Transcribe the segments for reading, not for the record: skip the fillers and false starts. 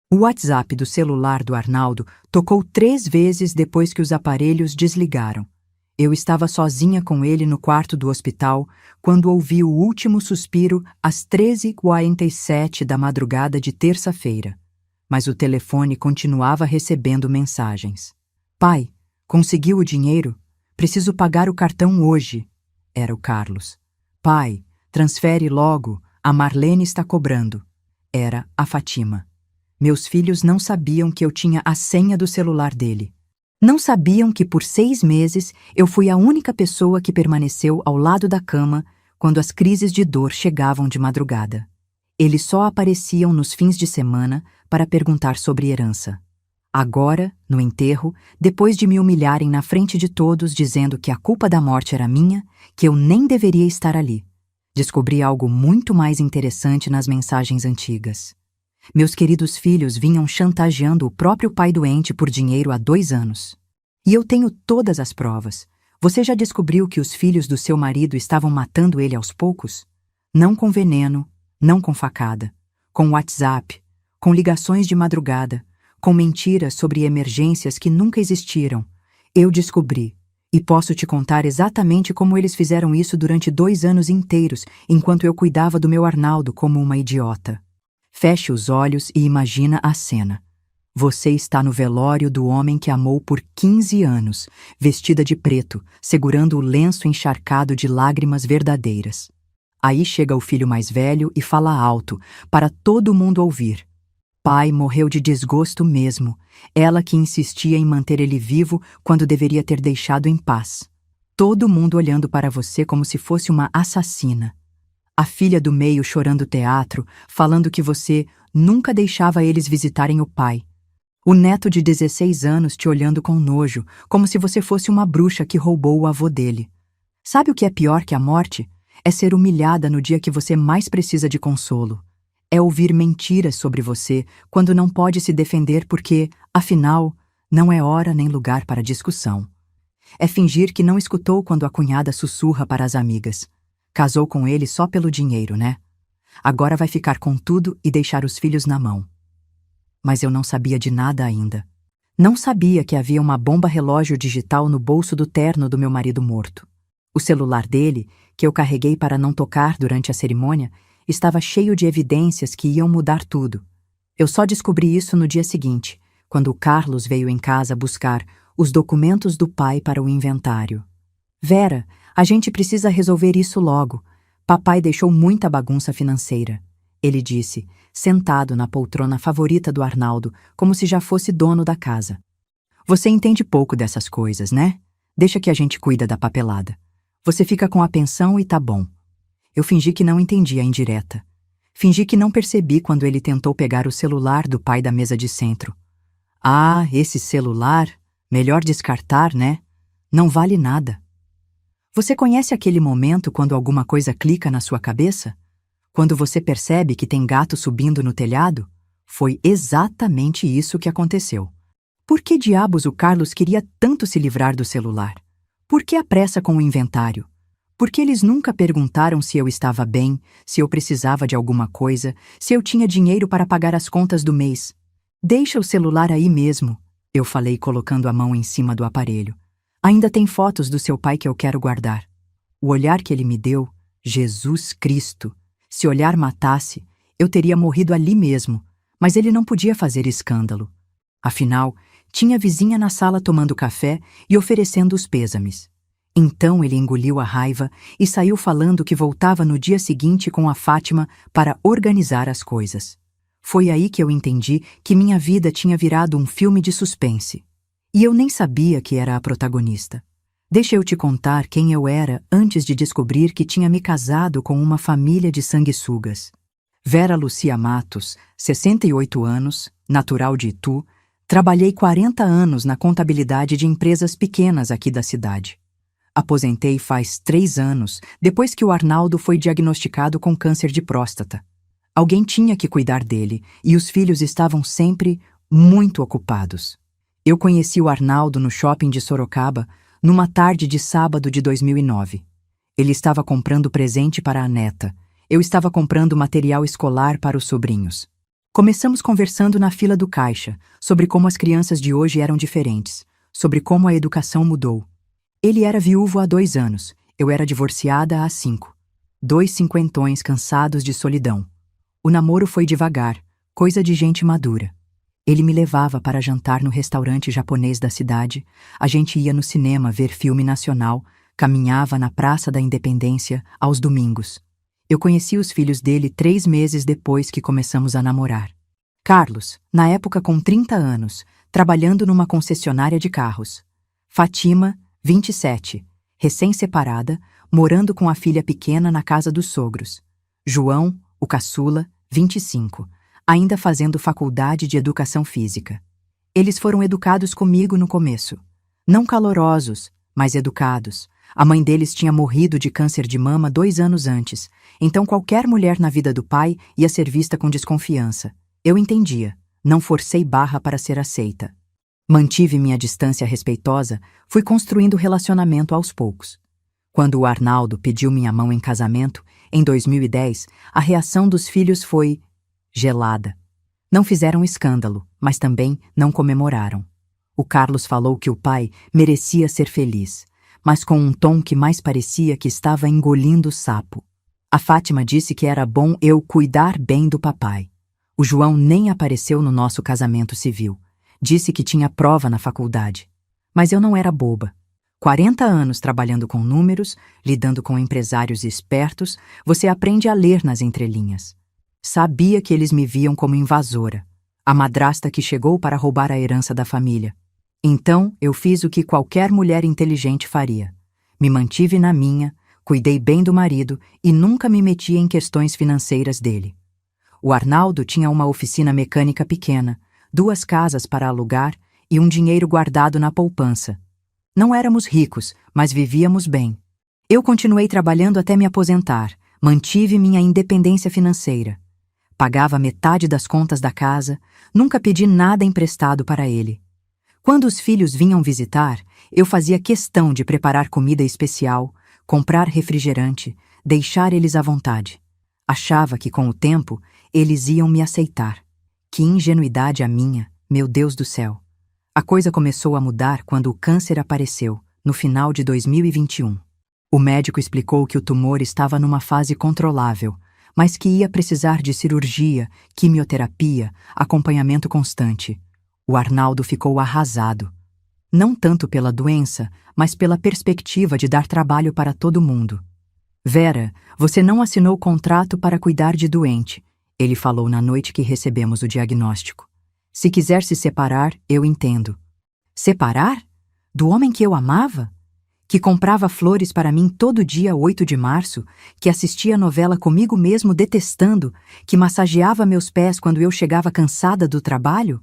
O WhatsApp do celular do Arnaldo tocou 3 vezes depois que os aparelhos desligaram. Eu estava sozinha com ele no quarto do hospital quando ouvi o último suspiro às 13h47 da madrugada de terça-feira. Mas o telefone continuava recebendo mensagens. Pai, conseguiu o dinheiro? Preciso pagar o cartão hoje. Era o Carlos. Pai, transfere logo, a Marlene está cobrando. Era a Fátima. Meus filhos não sabiam que eu tinha a senha do celular dele. Não sabiam que por 6 meses eu fui a única pessoa que permaneceu ao lado da cama quando as crises de dor chegavam de madrugada. Eles só apareciam nos fins de semana para perguntar sobre herança. Agora, no enterro, depois de me humilharem na frente de todos dizendo que a culpa da morte era minha, que eu nem deveria estar ali, descobri algo muito mais interessante nas mensagens antigas. Meus queridos filhos vinham chantageando o próprio pai doente por dinheiro há 2 anos. E eu tenho todas as provas. Você já descobriu que os filhos do seu marido estavam matando ele aos poucos? Não com veneno, não com facada. Com WhatsApp, com ligações de madrugada, com mentiras sobre emergências que nunca existiram. Eu descobri. E posso te contar exatamente como eles fizeram isso durante 2 anos inteiros, enquanto eu cuidava do meu Arnaldo como uma idiota. Feche os olhos e imagina a cena. Você está no velório do homem que amou por 15 anos, vestida de preto, segurando o lenço encharcado de lágrimas verdadeiras. Aí chega o filho mais velho e fala alto, para todo mundo ouvir. Pai morreu de desgosto mesmo, ela que insistia em manter ele vivo quando deveria ter deixado em paz. Todo mundo olhando para você como se fosse uma assassina. A filha do meio chorando teatro, falando que você nunca deixava eles visitarem o pai. O neto de 16 anos te olhando com nojo, como se você fosse uma bruxa que roubou o avô dele. Sabe o que é pior que a morte? É ser humilhada no dia que você mais precisa de consolo. É ouvir mentiras sobre você quando não pode se defender porque, afinal, não é hora nem lugar para discussão. É fingir que não escutou quando a cunhada sussurra para as amigas. Casou com ele só pelo dinheiro, né? Agora vai ficar com tudo e deixar os filhos na mão. Mas eu não sabia de nada ainda. Não sabia que havia uma bomba relógio digital no bolso do terno do meu marido morto. O celular dele, que eu carreguei para não tocar durante a cerimônia, estava cheio de evidências que iam mudar tudo. Eu só descobri isso no dia seguinte, quando o Carlos veio em casa buscar os documentos do pai para o inventário. Vera, a gente precisa resolver isso logo. Papai deixou muita bagunça financeira. Ele disse, sentado na poltrona favorita do Arnaldo, como se já fosse dono da casa. Você entende pouco dessas coisas, né? Deixa que a gente cuida da papelada. Você fica com a pensão e tá bom. Eu fingi que não entendi a indireta. Fingi que não percebi quando ele tentou pegar o celular do pai da mesa de centro. Ah, esse celular? Melhor descartar, né? Não vale nada. Você conhece aquele momento quando alguma coisa clica na sua cabeça? Quando você percebe que tem gato subindo no telhado? Foi exatamente isso que aconteceu. Por que diabos o Carlos queria tanto se livrar do celular? Por que a pressa com o inventário? Por que eles nunca perguntaram se eu estava bem, se eu precisava de alguma coisa, se eu tinha dinheiro para pagar as contas do mês? Deixa o celular aí mesmo, eu falei colocando a mão em cima do aparelho. Ainda tem fotos do seu pai que eu quero guardar. O olhar que ele me deu, Jesus Cristo. Se olhar matasse, eu teria morrido ali mesmo, mas ele não podia fazer escândalo. Afinal, tinha vizinha na sala tomando café e oferecendo os pêsames. Então ele engoliu a raiva e saiu falando que voltava no dia seguinte com a Fátima para organizar as coisas. Foi aí que eu entendi que minha vida tinha virado um filme de suspense. E eu nem sabia que era a protagonista. Deixa eu te contar quem eu era antes de descobrir que tinha me casado com uma família de sanguessugas. Vera Lucia Matos, 68 anos, natural de Itu, trabalhei 40 anos na contabilidade de empresas pequenas aqui da cidade. Aposentei faz 3 anos, depois que o Arnaldo foi diagnosticado com câncer de próstata. Alguém tinha que cuidar dele e os filhos estavam sempre muito ocupados. Eu conheci o Arnaldo no shopping de Sorocaba, numa tarde de sábado de 2009. Ele estava comprando presente para a neta. Eu estava comprando material escolar para os sobrinhos. Começamos conversando na fila do caixa, sobre como as crianças de hoje eram diferentes, sobre como a educação mudou. Ele era viúvo há 2 anos, eu era divorciada há 5. 2 cinquentões cansados de solidão. O namoro foi devagar, coisa de gente madura. Ele me levava para jantar no restaurante japonês da cidade, a gente ia no cinema ver filme nacional, caminhava na Praça da Independência aos domingos. Eu conheci os filhos dele 3 meses depois que começamos a namorar. Carlos, na época com 30 anos, trabalhando numa concessionária de carros. Fatima, 27, recém-separada, morando com a filha pequena na casa dos sogros. João, o caçula, 25, ainda fazendo faculdade de educação física. Eles foram educados comigo no começo. Não calorosos, mas educados. A mãe deles tinha morrido de câncer de mama 2 anos antes, então qualquer mulher na vida do pai ia ser vista com desconfiança. Eu entendia, não forcei barra para ser aceita. Mantive minha distância respeitosa, fui construindo relacionamento aos poucos. Quando o Arnaldo pediu minha mão em casamento, em 2010, a reação dos filhos foi gelada. Não fizeram escândalo, mas também não comemoraram. O Carlos falou que o pai merecia ser feliz, mas com um tom que mais parecia que estava engolindo sapo. A Fátima disse que era bom eu cuidar bem do papai. O João nem apareceu no nosso casamento civil. Disse que tinha prova na faculdade. Mas eu não era boba. 40 anos trabalhando com números, lidando com empresários espertos, você aprende a ler nas entrelinhas. Sabia que eles me viam como invasora, a madrasta que chegou para roubar a herança da família. Então, eu fiz o que qualquer mulher inteligente faria. Me mantive na minha, cuidei bem do marido e nunca me meti em questões financeiras dele. O Arnaldo tinha uma oficina mecânica pequena, 2 casas para alugar e um dinheiro guardado na poupança. Não éramos ricos, mas vivíamos bem. Eu continuei trabalhando até me aposentar, mantive minha independência financeira. Pagava metade das contas da casa, nunca pedi nada emprestado para ele. Quando os filhos vinham visitar, eu fazia questão de preparar comida especial, comprar refrigerante, deixar eles à vontade. Achava que, com o tempo, eles iam me aceitar. Que ingenuidade a minha, meu Deus do céu! A coisa começou a mudar quando o câncer apareceu, no final de 2021. O médico explicou que o tumor estava numa fase controlável, mas que ia precisar de cirurgia, quimioterapia, acompanhamento constante. O Arnaldo ficou arrasado. Não tanto pela doença, mas pela perspectiva de dar trabalho para todo mundo. Vera, você não assinou o contrato para cuidar de doente, ele falou na noite que recebemos o diagnóstico. Se quiser se separar, eu entendo. Separar? Do homem que eu amava? Que comprava flores para mim todo dia 8 de março, que assistia a novela comigo mesmo detestando, que massageava meus pés quando eu chegava cansada do trabalho?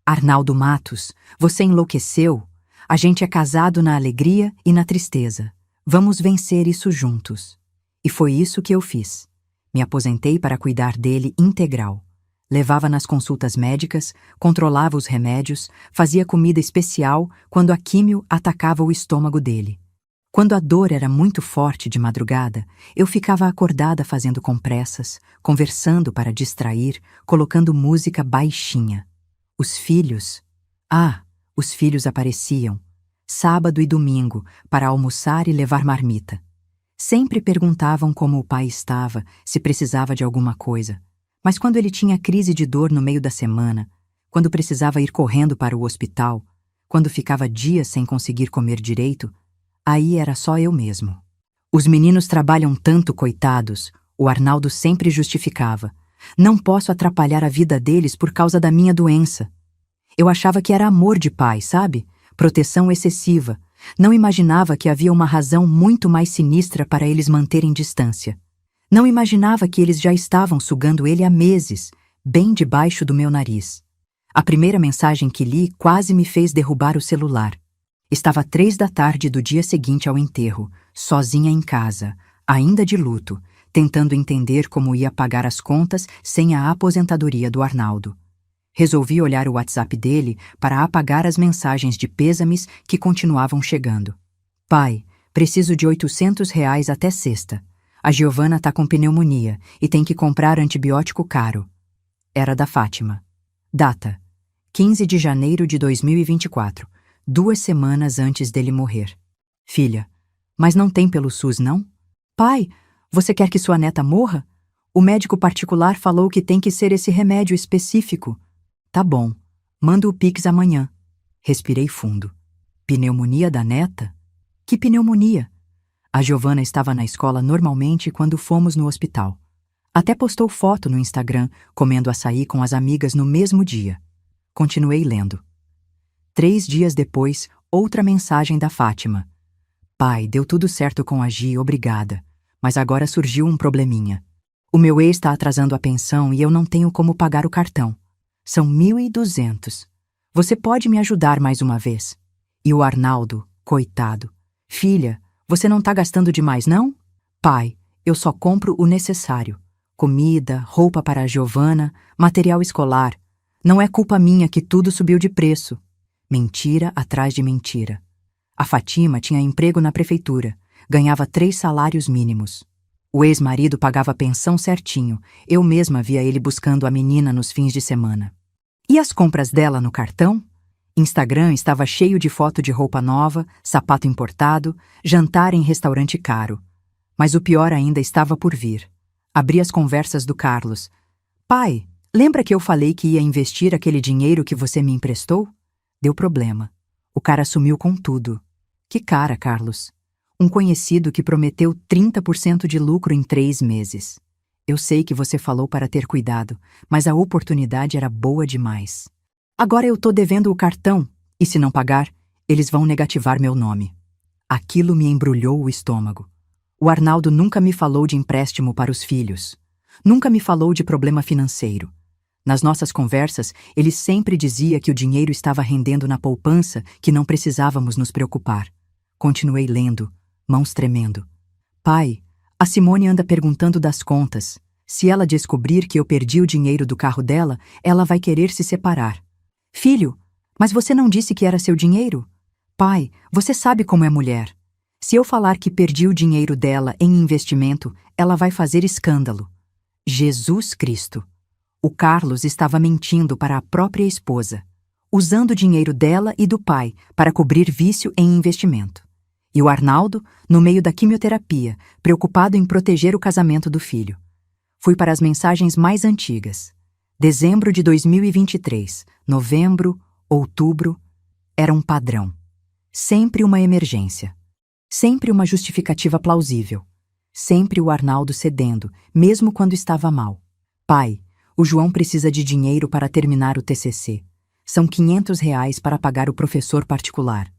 Arnaldo Matos, você enlouqueceu? A gente é casado na alegria e na tristeza. Vamos vencer isso juntos. E foi isso que eu fiz. Me aposentei para cuidar dele integral. Levava nas consultas médicas, controlava os remédios, fazia comida especial quando a químio atacava o estômago dele. Quando a dor era muito forte de madrugada, eu ficava acordada fazendo compressas, conversando para distrair, colocando música baixinha. Os filhos apareciam, sábado e domingo, para almoçar e levar marmita. Sempre perguntavam como o pai estava, se precisava de alguma coisa. Mas quando ele tinha crise de dor no meio da semana, quando precisava ir correndo para o hospital, quando ficava dias sem conseguir comer direito, aí era só eu mesmo. Os meninos trabalham tanto, coitados, o Arnaldo sempre justificava. Não posso atrapalhar a vida deles por causa da minha doença. Eu achava que era amor de pai, sabe? Proteção excessiva. Não imaginava que havia uma razão muito mais sinistra para eles manterem distância. Não imaginava que eles já estavam sugando ele há meses, bem debaixo do meu nariz. A primeira mensagem que li quase me fez derrubar o celular. Estava 3 da tarde do dia seguinte ao enterro, sozinha em casa, ainda de luto, tentando entender como ia pagar as contas sem a aposentadoria do Arnaldo. Resolvi olhar o WhatsApp dele para apagar as mensagens de pêsames que continuavam chegando. Pai, preciso de R$ 800 até sexta. A Giovana tá com pneumonia e tem que comprar antibiótico caro. Era da Fátima. Data: 15 de janeiro de 2024, 2 semanas antes dele morrer. Filha: mas não tem pelo SUS, não? Pai, você quer que sua neta morra? O médico particular falou que tem que ser esse remédio específico. Tá bom, manda o Pix amanhã. Respirei fundo. Pneumonia da neta? Que pneumonia? A Giovana estava na escola normalmente quando fomos no hospital. Até postou foto no Instagram, comendo açaí com as amigas no mesmo dia. Continuei lendo. 3 dias depois, outra mensagem da Fátima. Pai, deu tudo certo com a Gi, obrigada. Mas agora surgiu um probleminha. O meu ex está atrasando a pensão e eu não tenho como pagar o cartão. São 1.200. Você pode me ajudar mais uma vez? E o Arnaldo, coitado. Filha, você não tá gastando demais, não? Pai, eu só compro o necessário. Comida, roupa para a Giovana, material escolar. Não é culpa minha que tudo subiu de preço. Mentira atrás de mentira. A Fátima tinha emprego na prefeitura. Ganhava 3 salários mínimos. O ex-marido pagava a pensão certinho. Eu mesma via ele buscando a menina nos fins de semana. E as compras dela no cartão? Instagram estava cheio de foto de roupa nova, sapato importado, jantar em restaurante caro. Mas o pior ainda estava por vir. Abri as conversas do Carlos. Pai, lembra que eu falei que ia investir aquele dinheiro que você me emprestou? Deu problema. O cara sumiu com tudo. Que cara, Carlos? Um conhecido que prometeu 30% de lucro em 3 meses. Eu sei que você falou para ter cuidado, mas a oportunidade era boa demais. Agora eu tô devendo o cartão, e se não pagar, eles vão negativar meu nome. Aquilo me embrulhou o estômago. O Arnaldo nunca me falou de empréstimo para os filhos. Nunca me falou de problema financeiro. Nas nossas conversas, ele sempre dizia que o dinheiro estava rendendo na poupança, que não precisávamos nos preocupar. Continuei lendo, mãos tremendo. Pai, a Simone anda perguntando das contas. Se ela descobrir que eu perdi o dinheiro do carro dela, ela vai querer se separar. Filho, mas você não disse que era seu dinheiro? Pai, você sabe como é mulher. Se eu falar que perdi o dinheiro dela em investimento, ela vai fazer escândalo. Jesus Cristo! O Carlos estava mentindo para a própria esposa, usando o dinheiro dela e do pai para cobrir vício em investimento. E o Arnaldo, no meio da quimioterapia, preocupado em proteger o casamento do filho. Fui para as mensagens mais antigas. Dezembro de 2023, novembro, outubro, era um padrão. Sempre uma emergência. Sempre uma justificativa plausível. Sempre o Arnaldo cedendo, mesmo quando estava mal. Pai, o João precisa de dinheiro para terminar o TCC. São R$ 500 para pagar o professor particular.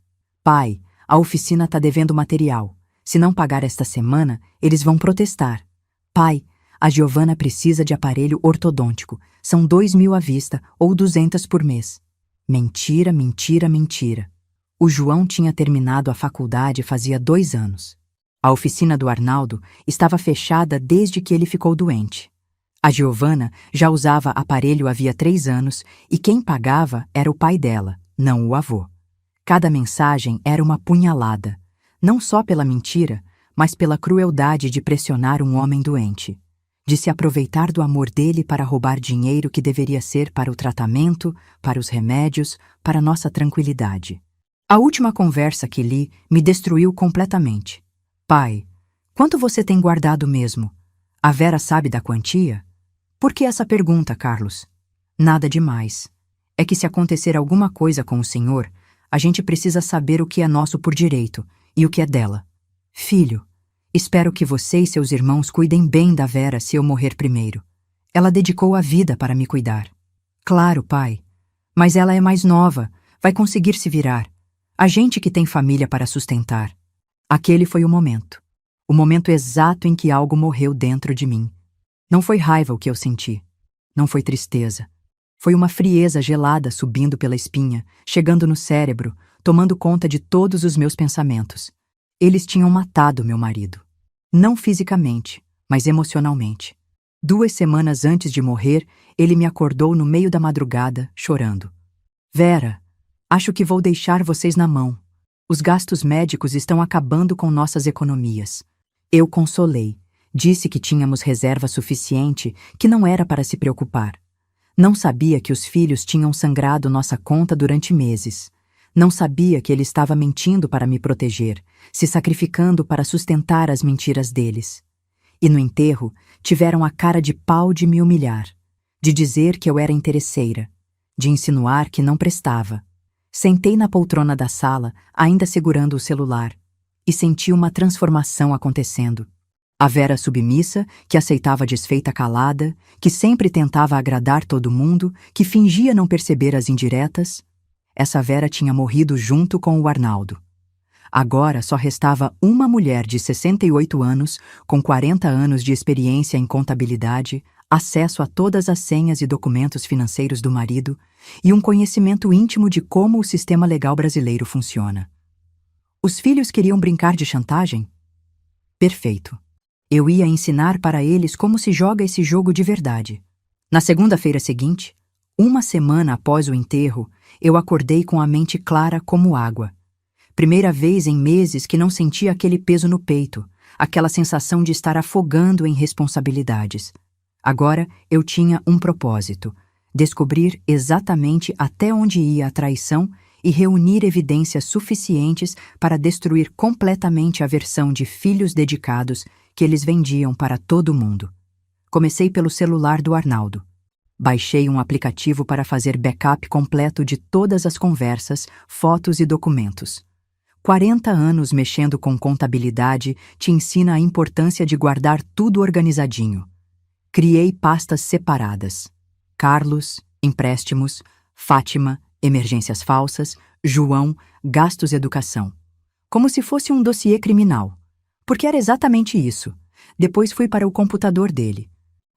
Pai, a oficina está devendo material. Se não pagar esta semana, eles vão protestar. Pai, a Giovana precisa de aparelho ortodôntico. São 2.000 à vista ou 200 por mês. Mentira, mentira, mentira. O João tinha terminado a faculdade fazia 2 anos. A oficina do Arnaldo estava fechada desde que ele ficou doente. A Giovana já usava aparelho havia 3 anos e quem pagava era o pai dela, não o avô. Cada mensagem era uma punhalada, não só pela mentira, mas pela crueldade de pressionar um homem doente, de se aproveitar do amor dele para roubar dinheiro que deveria ser para o tratamento, para os remédios, para nossa tranquilidade. A última conversa que li me destruiu completamente. Pai, quanto você tem guardado mesmo? A Vera sabe da quantia? Por que essa pergunta, Carlos? Nada demais. É que se acontecer alguma coisa com o senhor, a gente precisa saber o que é nosso por direito e o que é dela. Filho, espero que você e seus irmãos cuidem bem da Vera se eu morrer primeiro. Ela dedicou a vida para me cuidar. Claro, pai. Mas ela é mais nova, vai conseguir se virar. A gente que tem família para sustentar. Aquele foi o momento. O momento exato em que algo morreu dentro de mim. Não foi raiva o que eu senti. Não foi tristeza. Foi uma frieza gelada subindo pela espinha, chegando no cérebro, tomando conta de todos os meus pensamentos. Eles tinham matado meu marido. Não fisicamente, mas emocionalmente. 2 semanas antes de morrer, ele me acordou no meio da madrugada, chorando. Vera, acho que vou deixar vocês na mão. Os gastos médicos estão acabando com nossas economias. Eu consolei. Disse que tínhamos reserva suficiente, que não era para se preocupar. Não sabia que os filhos tinham sangrado nossa conta durante meses. Não sabia que ele estava mentindo para me proteger, se sacrificando para sustentar as mentiras deles. E no enterro, tiveram a cara de pau de me humilhar, de dizer que eu era interesseira, de insinuar que não prestava. Sentei na poltrona da sala, ainda segurando o celular, e senti uma transformação acontecendo. A Vera submissa, que aceitava desfeita calada, que sempre tentava agradar todo mundo, que fingia não perceber as indiretas, essa Vera tinha morrido junto com o Arnaldo. Agora só restava uma mulher de 68 anos, com 40 anos de experiência em contabilidade, acesso a todas as senhas e documentos financeiros do marido e um conhecimento íntimo de como o sistema legal brasileiro funciona. Os filhos queriam brincar de chantagem? Perfeito. Eu ia ensinar para eles como se joga esse jogo de verdade. Na segunda-feira seguinte, uma semana após o enterro, eu acordei com a mente clara como água. Primeira vez em meses que não sentia aquele peso no peito, aquela sensação de estar afogando em responsabilidades. Agora eu tinha um propósito: descobrir exatamente até onde ia a traição e reunir evidências suficientes para destruir completamente a versão de filhos dedicados que eles vendiam para todo mundo. Comecei pelo celular do Arnaldo. Baixei um aplicativo para fazer backup completo de todas as conversas, fotos e documentos. 40 anos mexendo com contabilidade te ensina a importância de guardar tudo organizadinho. Criei pastas separadas: Carlos, empréstimos; Fátima, emergências falsas; João, gastos educação. Como se fosse um dossiê criminal. Porque era exatamente isso. Depois fui para o computador dele.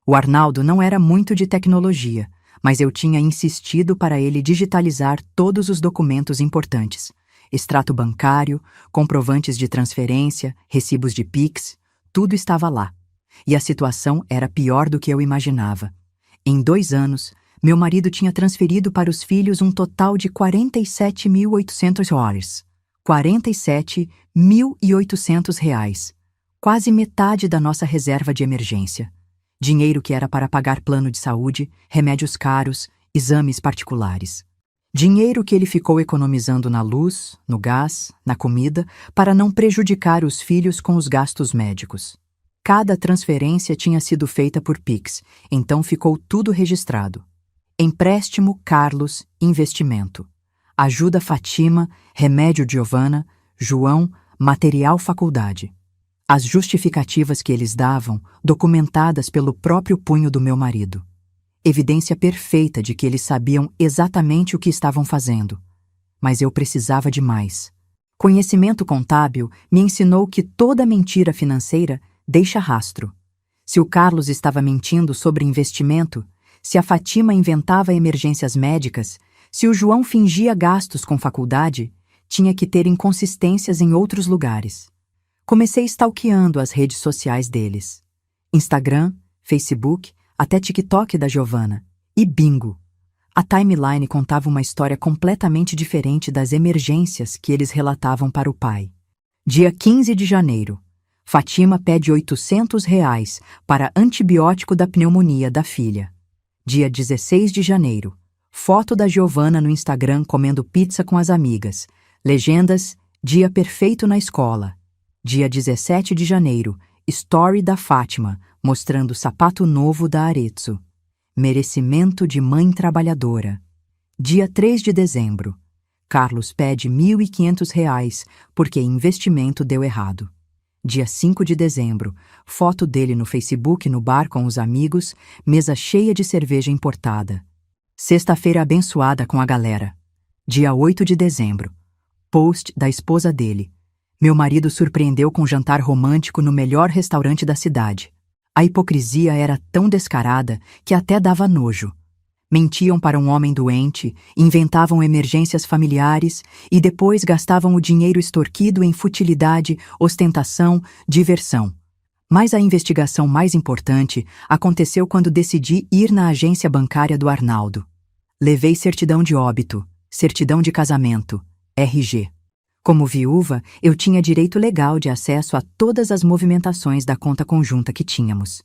O Arnaldo não era muito de tecnologia, mas eu tinha insistido para ele digitalizar todos os documentos importantes: extrato bancário, comprovantes de transferência, recibos de Pix, tudo estava lá. E a situação era pior do que eu imaginava. Em 2 anos, meu marido tinha transferido para os filhos um total de $47.800. R$ 47.800. Quase metade da nossa reserva de emergência. Dinheiro que era para pagar plano de saúde, remédios caros, exames particulares. Dinheiro que ele ficou economizando na luz, no gás, na comida, para não prejudicar os filhos com os gastos médicos. Cada transferência tinha sido feita por Pix, então ficou tudo registrado. Empréstimo Carlos, investimento. Ajuda Fátima, remédio Giovana, João, material faculdade. As justificativas que eles davam, documentadas pelo próprio punho do meu marido. Evidência perfeita de que eles sabiam exatamente o que estavam fazendo. Mas eu precisava de mais. Conhecimento contábil me ensinou que toda mentira financeira deixa rastro. Se o Carlos estava mentindo sobre investimento, se a Fátima inventava emergências médicas, se o João fingia gastos com faculdade, tinha que ter inconsistências em outros lugares. Comecei stalkeando as redes sociais deles. Instagram, Facebook, até TikTok da Giovana. E bingo! A timeline contava uma história completamente diferente das emergências que eles relatavam para o pai. Dia 15 de janeiro. Fátima pede R$ 800 para antibiótico da pneumonia da filha. Dia 16 de janeiro. Foto da Giovana no Instagram comendo pizza com as amigas. Legendas: dia perfeito na escola. Dia 17 de janeiro. Story da Fátima, mostrando sapato novo da Arezzo. Merecimento de mãe trabalhadora. Dia 3 de dezembro. Carlos pede R$ 1.500 porque investimento deu errado. Dia 5 de dezembro. Foto dele no Facebook no bar com os amigos, mesa cheia de cerveja importada. Sexta-feira abençoada com a galera. Dia 8 de dezembro. Post da esposa dele. Meu marido surpreendeu com jantar romântico no melhor restaurante da cidade. A hipocrisia era tão descarada que até dava nojo. Mentiam para um homem doente, inventavam emergências familiares e depois gastavam o dinheiro extorquido em futilidade, ostentação, diversão. Mas a investigação mais importante aconteceu quando decidi ir na agência bancária do Arnaldo. Levei certidão de óbito, certidão de casamento, RG. Como viúva, eu tinha direito legal de acesso a todas as movimentações da conta conjunta que tínhamos.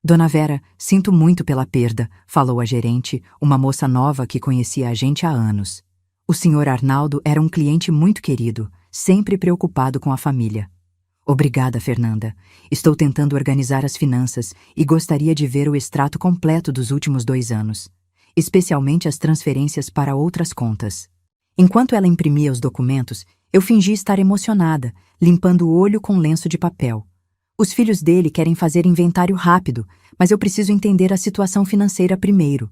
Dona Vera, sinto muito pela perda, falou a gerente, uma moça nova que conhecia a gente há anos. O senhor Arnaldo era um cliente muito querido, sempre preocupado com a família. Obrigada, Fernanda. Estou tentando organizar as finanças e gostaria de ver o extrato completo dos últimos 2 anos, especialmente as transferências para outras contas. Enquanto ela imprimia os documentos, eu fingi estar emocionada, limpando o olho com lenço de papel. Os filhos dele querem fazer inventário rápido, mas eu preciso entender a situação financeira primeiro.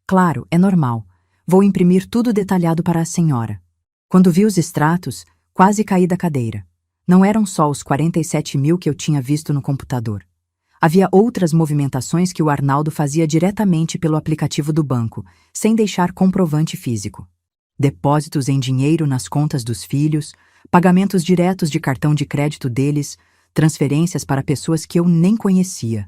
Claro, é normal. Vou imprimir tudo detalhado para a senhora. Quando vi os extratos, quase caí da cadeira. Não eram só os 47 mil que eu tinha visto no computador. Havia outras movimentações que o Arnaldo fazia diretamente pelo aplicativo do banco, sem deixar comprovante físico. Depósitos em dinheiro nas contas dos filhos, pagamentos diretos de cartão de crédito deles, transferências para pessoas que eu nem conhecia.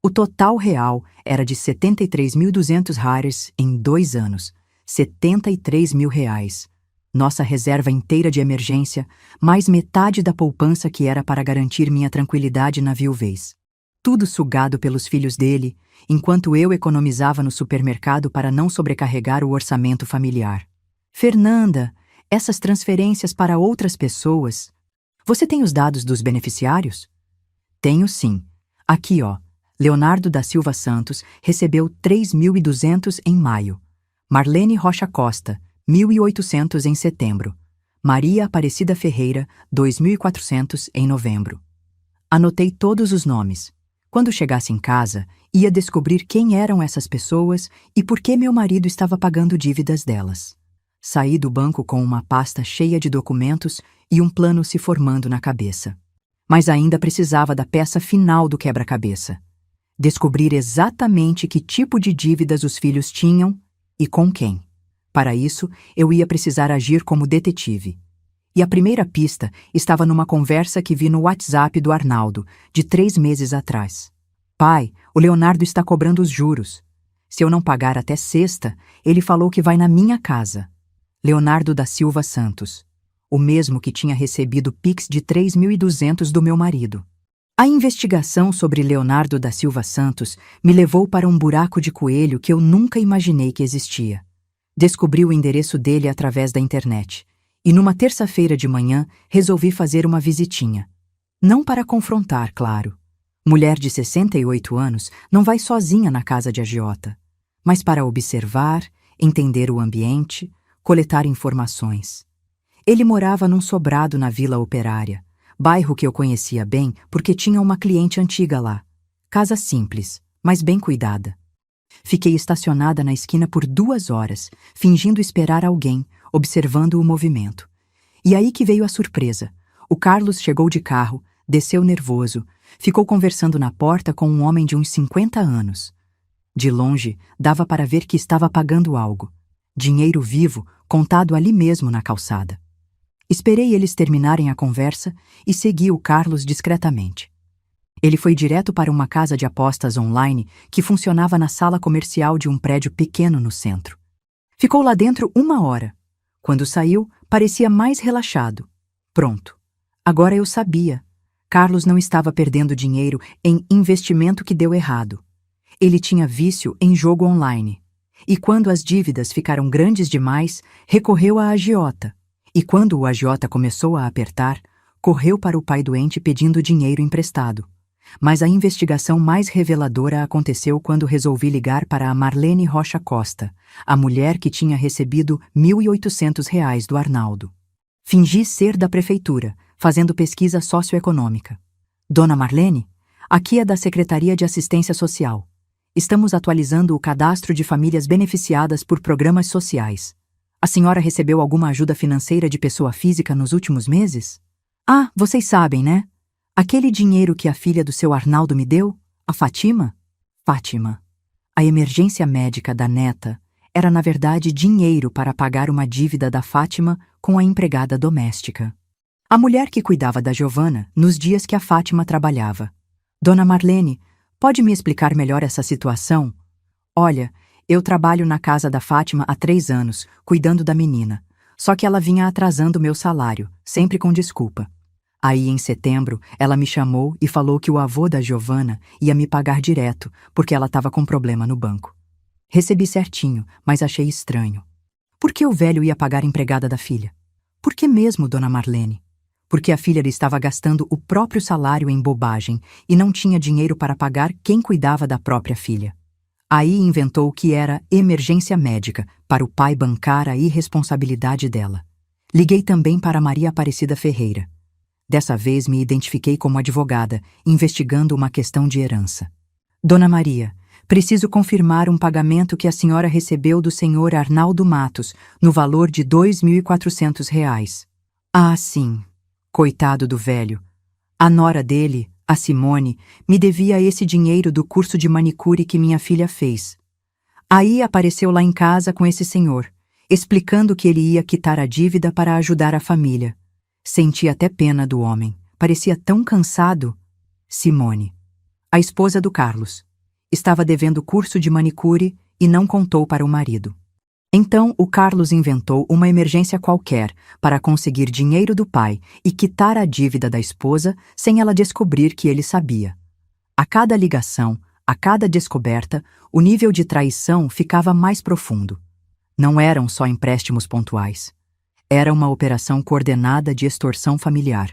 O total real era de 73.200 reais em 2 anos. 73 mil reais. Nossa reserva inteira de emergência, mais metade da poupança que era para garantir minha tranquilidade na viuvez. Tudo sugado pelos filhos dele, enquanto eu economizava no supermercado para não sobrecarregar o orçamento familiar. Fernanda, essas transferências para outras pessoas. Você tem os dados dos beneficiários? Tenho sim. Aqui, ó. Leonardo da Silva Santos recebeu 3.200 em maio. Marlene Rocha Costa, 1.800 em setembro. Maria Aparecida Ferreira, 2.400 em novembro. Anotei todos os nomes. Quando chegasse em casa, ia descobrir quem eram essas pessoas e por que meu marido estava pagando dívidas delas. Saí do banco com uma pasta cheia de documentos e um plano se formando na cabeça. Mas ainda precisava da peça final do quebra-cabeça. Descobrir exatamente que tipo de dívidas os filhos tinham e com quem. Para isso, eu ia precisar agir como detetive. E a primeira pista estava numa conversa que vi no WhatsApp do Arnaldo, de 3 meses atrás. Pai, o Leonardo está cobrando os juros. Se eu não pagar até sexta, ele falou que vai na minha casa. Leonardo da Silva Santos. O mesmo que tinha recebido o Pix de 3.200 do meu marido. A investigação sobre Leonardo da Silva Santos me levou para um buraco de coelho que eu nunca imaginei que existia. Descobri o endereço dele através da internet. E numa terça-feira de manhã, resolvi fazer uma visitinha. Não para confrontar, claro. Mulher de 68 anos não vai sozinha na casa de agiota. Mas para observar, entender o ambiente, coletar informações. Ele morava num sobrado na Vila Operária, bairro que eu conhecia bem porque tinha uma cliente antiga lá. Casa simples, mas bem cuidada. Fiquei estacionada na esquina por 2 horas, fingindo esperar alguém, observando o movimento. E aí que veio a surpresa. O Carlos chegou de carro, desceu nervoso, ficou conversando na porta com um homem de uns 50 anos. De longe, dava para ver que estava pagando algo. Dinheiro vivo, contado ali mesmo na calçada. Esperei eles terminarem a conversa e segui o Carlos discretamente. Ele foi direto para uma casa de apostas online que funcionava na sala comercial de um prédio pequeno no centro. Ficou lá dentro 1 hora. Quando saiu, parecia mais relaxado. Pronto. Agora eu sabia. Carlos não estava perdendo dinheiro em investimento que deu errado. Ele tinha vício em jogo online. E quando as dívidas ficaram grandes demais, recorreu à agiota. E quando o agiota começou a apertar, correu para o pai doente pedindo dinheiro emprestado. Mas a investigação mais reveladora aconteceu quando resolvi ligar para a Marlene Rocha Costa, a mulher que tinha recebido R$ 1.800 do Arnaldo. Fingi ser da prefeitura, fazendo pesquisa socioeconômica. Dona Marlene, aqui é da Secretaria de Assistência Social. Estamos atualizando o cadastro de famílias beneficiadas por programas sociais. A senhora recebeu alguma ajuda financeira de pessoa física nos últimos meses? Ah, vocês sabem, né? Aquele dinheiro que a filha do seu Arnaldo me deu? A Fátima? Fátima. A emergência médica da neta era, na verdade, dinheiro para pagar uma dívida da Fátima com a empregada doméstica. A mulher que cuidava da Giovana nos dias que a Fátima trabalhava. Dona Marlene, pode me explicar melhor essa situação? Olha, eu trabalho na casa da Fátima há 3 anos, cuidando da menina. Só que ela vinha atrasando meu salário, sempre com desculpa. Aí, em setembro, ela me chamou e falou que o avô da Giovanna ia me pagar direto, porque ela estava com problema no banco. Recebi certinho, mas achei estranho. Por que o velho ia pagar a empregada da filha? Por que mesmo, dona Marlene? Porque a filha estava gastando o próprio salário em bobagem e não tinha dinheiro para pagar quem cuidava da própria filha. Aí inventou que era emergência médica para o pai bancar a irresponsabilidade dela. Liguei também para Maria Aparecida Ferreira. Dessa vez me identifiquei como advogada, investigando uma questão de herança. Dona Maria, preciso confirmar um pagamento que a senhora recebeu do senhor Arnaldo Matos, no valor de R$ 2.400. Ah, sim. Coitado do velho. A nora dele, a Simone, me devia esse dinheiro do curso de manicure que minha filha fez. Aí apareceu lá em casa com esse senhor, explicando que ele ia quitar a dívida para ajudar a família. Senti até pena do homem. Parecia tão cansado. Simone, a esposa do Carlos, estava devendo curso de manicure e não contou para o marido. Então o Carlos inventou uma emergência qualquer para conseguir dinheiro do pai e quitar a dívida da esposa sem ela descobrir que ele sabia. A cada ligação, a cada descoberta, o nível de traição ficava mais profundo. Não eram só empréstimos pontuais. Era uma operação coordenada de extorsão familiar.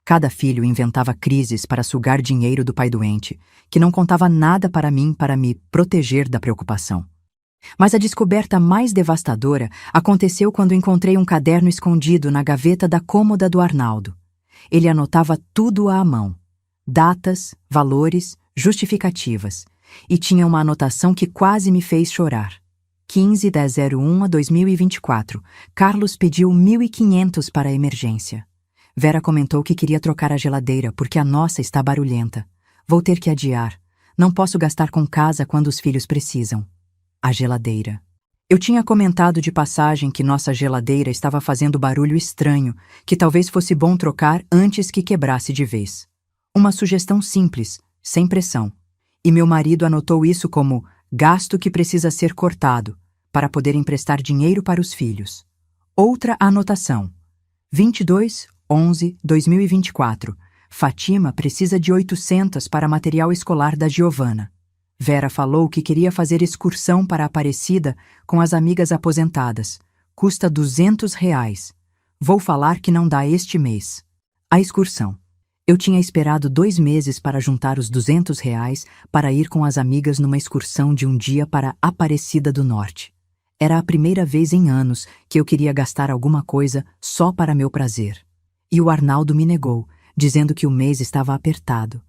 Cada filho inventava crises para sugar dinheiro do pai doente, que não contava nada para mim para me proteger da preocupação. Mas a descoberta mais devastadora aconteceu quando encontrei um caderno escondido na gaveta da cômoda do Arnaldo. Ele anotava tudo à mão: datas, valores, justificativas. E tinha uma anotação que quase me fez chorar. 15/10/01/2024. Carlos pediu 1.500 para a emergência. Vera comentou que queria trocar a geladeira porque a nossa está barulhenta. Vou ter que adiar. Não posso gastar com casa quando os filhos precisam. A geladeira. Eu tinha comentado de passagem que nossa geladeira estava fazendo barulho estranho, que talvez fosse bom trocar antes que quebrasse de vez. Uma sugestão simples, sem pressão. E meu marido anotou isso como gasto que precisa ser cortado, para poder emprestar dinheiro para os filhos. Outra anotação. 22/11/2024. Fátima precisa de 800 para material escolar da Giovanna. Vera falou que queria fazer excursão para Aparecida com as amigas aposentadas. Custa R$ 200. Vou falar que não dá este mês. A excursão. Eu tinha esperado 2 meses para juntar os R$ 200 para ir com as amigas numa excursão de um dia para Aparecida do Norte. Era a primeira vez em anos que eu queria gastar alguma coisa só para meu prazer. E o Arnaldo me negou, dizendo que o mês estava apertado.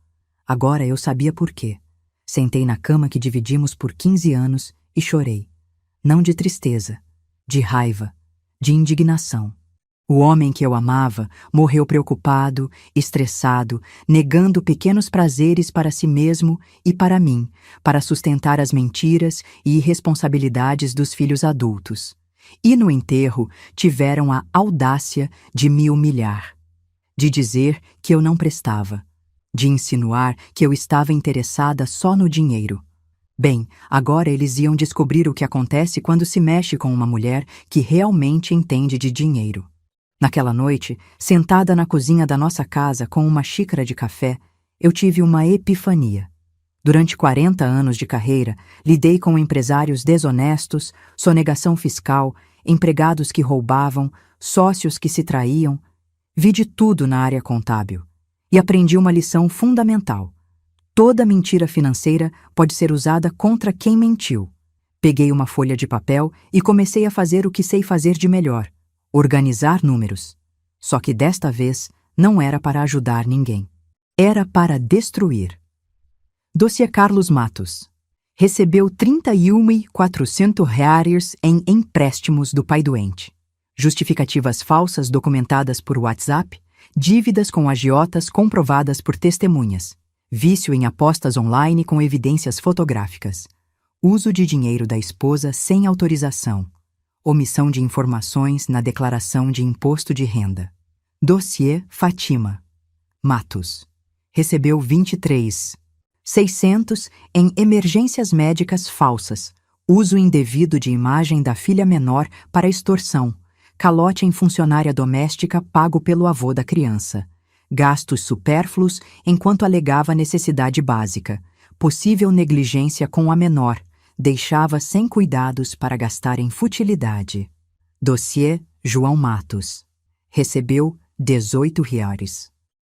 Agora eu sabia por quê. Sentei na cama que dividimos por 15 anos e chorei. Não de tristeza, de raiva, de indignação. O homem que eu amava morreu preocupado, estressado, negando pequenos prazeres para si mesmo e para mim, para sustentar as mentiras e irresponsabilidades dos filhos adultos. E no enterro tiveram a audácia de me humilhar, de dizer que eu não prestava, de insinuar que eu estava interessada só no dinheiro. Bem, agora eles iam descobrir o que acontece quando se mexe com uma mulher que realmente entende de dinheiro. Naquela noite, sentada na cozinha da nossa casa com uma xícara de café, eu tive uma epifania. Durante 40 anos de carreira, lidei com empresários desonestos, sonegação fiscal, empregados que roubavam, sócios que se traíam. Vi de tudo na área contábil. E aprendi uma lição fundamental. Toda mentira financeira pode ser usada contra quem mentiu. Peguei uma folha de papel e comecei a fazer o que sei fazer de melhor: organizar números. Só que desta vez não era para ajudar ninguém. Era para destruir. Dossiê Carlos Matos. Recebeu R$ 31.400 em empréstimos do pai doente. Justificativas falsas documentadas por WhatsApp, dívidas com agiotas comprovadas por testemunhas, vício em apostas online com evidências fotográficas, uso de dinheiro da esposa sem autorização, omissão de informações na declaração de imposto de renda. Dossiê Fátima Matos. Recebeu 23.600 em emergências médicas falsas, uso indevido de imagem da filha menor para extorsão, calote em funcionária doméstica pago pelo avô da criança, gastos supérfluos enquanto alegava necessidade básica, possível negligência com a menor, deixava sem cuidados para gastar em futilidade. Dossiê João Matos. Recebeu R$ 18.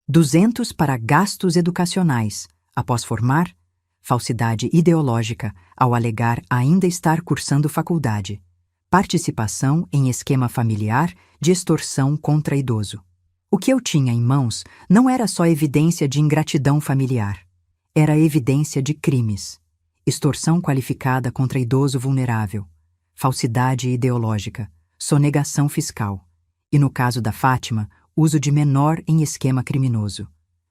200 para gastos educacionais, após formar, falsidade ideológica ao alegar ainda estar cursando faculdade, participação em esquema familiar de extorsão contra idoso. O que eu tinha em mãos não era só evidência de ingratidão familiar, era evidência de crimes. Extorsão qualificada contra idoso vulnerável, falsidade ideológica, sonegação fiscal e, no caso da Fátima, uso de menor em esquema criminoso.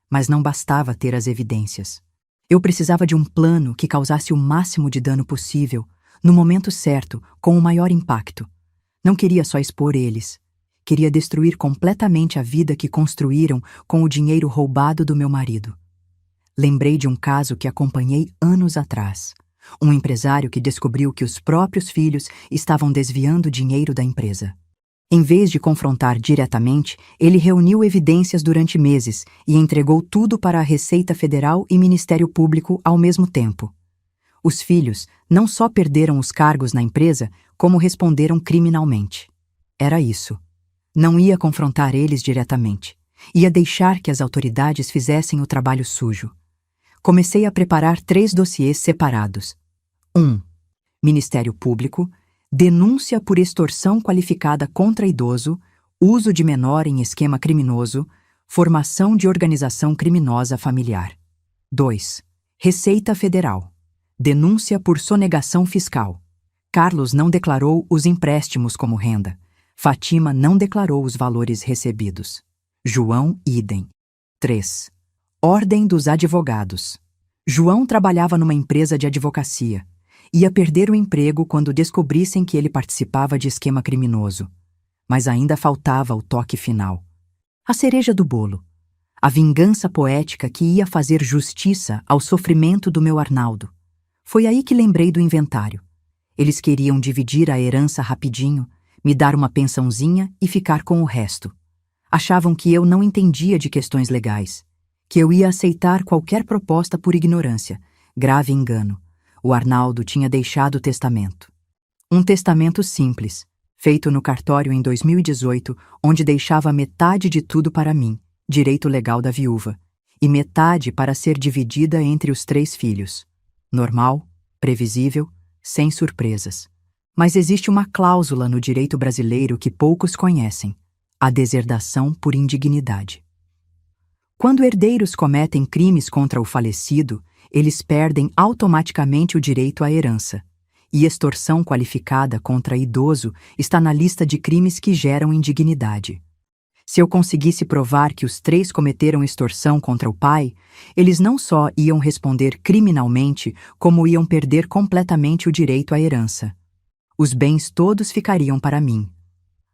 Mas não bastava ter as evidências. Eu precisava de um plano que causasse o máximo de dano possível, no momento certo, com o maior impacto. Não queria só expor eles. Queria destruir completamente a vida que construíram com o dinheiro roubado do meu marido. Lembrei de um caso que acompanhei anos atrás. Um empresário que descobriu que os próprios filhos estavam desviando dinheiro da empresa. Em vez de confrontar diretamente, ele reuniu evidências durante meses e entregou tudo para a Receita Federal e Ministério Público ao mesmo tempo. Os filhos não só perderam os cargos na empresa, como responderam criminalmente. Era isso. Não ia confrontar eles diretamente. Ia deixar que as autoridades fizessem o trabalho sujo. Comecei a preparar 3 dossiês separados. 1. Ministério Público, denúncia por extorsão qualificada contra idoso, uso de menor em esquema criminoso, formação de organização criminosa familiar. 2. Receita Federal, denúncia por sonegação fiscal. Carlos não declarou os empréstimos como renda. Fátima não declarou os valores recebidos. João, idem. 3. Ordem dos advogados. João trabalhava numa empresa de advocacia. Ia perder o emprego quando descobrissem que ele participava de esquema criminoso. Mas ainda faltava o toque final. A cereja do bolo. A vingança poética que ia fazer justiça ao sofrimento do meu Arnaldo. Foi aí que lembrei do inventário. Eles queriam dividir a herança rapidinho, me dar uma pensãozinha e ficar com o resto. Achavam que eu não entendia de questões legais, que eu ia aceitar qualquer proposta por ignorância. Grave engano. O Arnaldo tinha deixado o testamento. Um testamento simples, feito no cartório em 2018, onde deixava metade de tudo para mim, direito legal da viúva, e metade para ser dividida entre os 3 filhos. Normal, previsível, sem surpresas. Mas existe uma cláusula no direito brasileiro que poucos conhecem: a deserdação por indignidade. Quando herdeiros cometem crimes contra o falecido, eles perdem automaticamente o direito à herança. E extorsão qualificada contra idoso está na lista de crimes que geram indignidade. Se eu conseguisse provar que os 3 cometeram extorsão contra o pai, eles não só iam responder criminalmente, como iam perder completamente o direito à herança. Os bens todos ficariam para mim.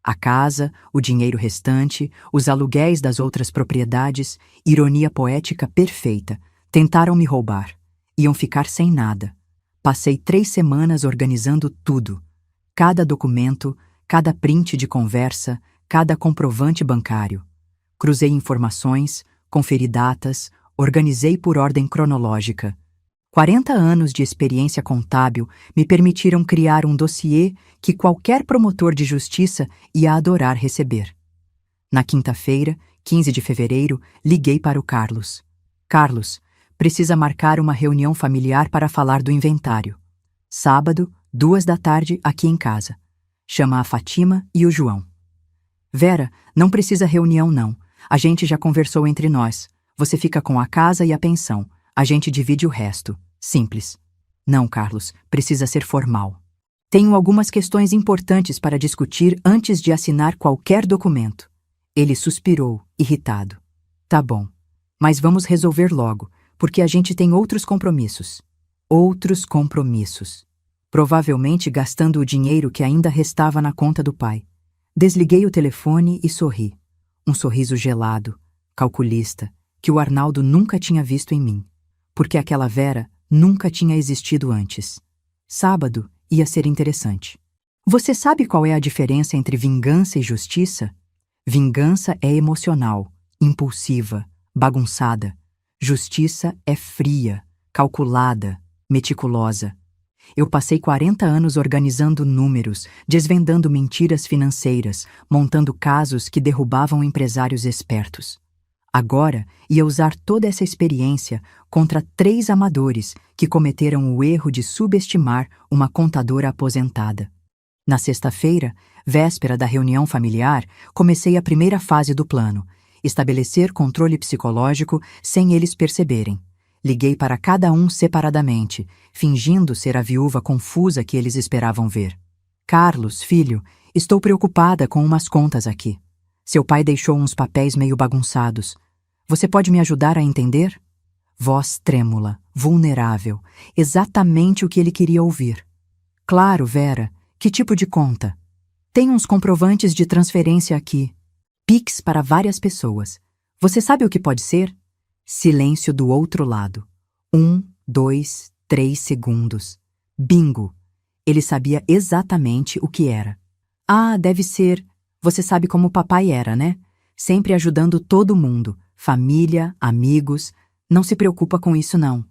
A casa, o dinheiro restante, os aluguéis das outras propriedades, ironia poética perfeita. Tentaram me roubar. Iam ficar sem nada. Passei 3 semanas organizando tudo. Cada documento, cada print de conversa, cada comprovante bancário. Cruzei informações, conferi datas, organizei por ordem cronológica. 40 anos de experiência contábil me permitiram criar um dossiê que qualquer promotor de justiça ia adorar receber. Na quinta-feira, 15 de fevereiro, liguei para o Carlos. Carlos, precisa marcar uma reunião familiar para falar do inventário. Sábado, 2 da tarde, aqui em casa. Chama a Fátima e o João. Vera, não precisa reunião não. A gente já conversou entre nós. Você fica com a casa e a pensão. A gente divide o resto. Simples. Não, Carlos, precisa ser formal. Tenho algumas questões importantes para discutir antes de assinar qualquer documento. Ele suspirou, irritado. Tá bom. Mas vamos resolver logo, porque a gente tem outros compromissos. Outros compromissos. Provavelmente gastando o dinheiro que ainda restava na conta do pai. Desliguei o telefone e sorri. Um sorriso gelado, calculista, que o Arnaldo nunca tinha visto em mim. Porque aquela Vera nunca tinha existido antes. Sábado ia ser interessante. Você sabe qual é a diferença entre vingança e justiça? Vingança é emocional, impulsiva, bagunçada. Justiça é fria, calculada, meticulosa. Eu passei 40 anos organizando números, desvendando mentiras financeiras, montando casos que derrubavam empresários espertos. Agora ia usar toda essa experiência contra 3 amadores que cometeram o erro de subestimar uma contadora aposentada. Na sexta-feira, véspera da reunião familiar, comecei a primeira fase do plano: estabelecer controle psicológico sem eles perceberem. Liguei para cada um separadamente, fingindo ser a viúva confusa que eles esperavam ver. Carlos, filho, estou preocupada com umas contas aqui. Seu pai deixou uns papéis meio bagunçados. Você pode me ajudar a entender? Voz trêmula, vulnerável, exatamente o que ele queria ouvir. Claro, Vera, que tipo de conta? Tem uns comprovantes de transferência aqui. Pix para várias pessoas. Você sabe o que pode ser? Silêncio do outro lado. 1, 2, 3 segundos. Bingo! Ele sabia exatamente o que era. Ah, deve ser. Você sabe como o papai era, né? Sempre ajudando todo mundo. Família, amigos. Não se preocupa com isso, não.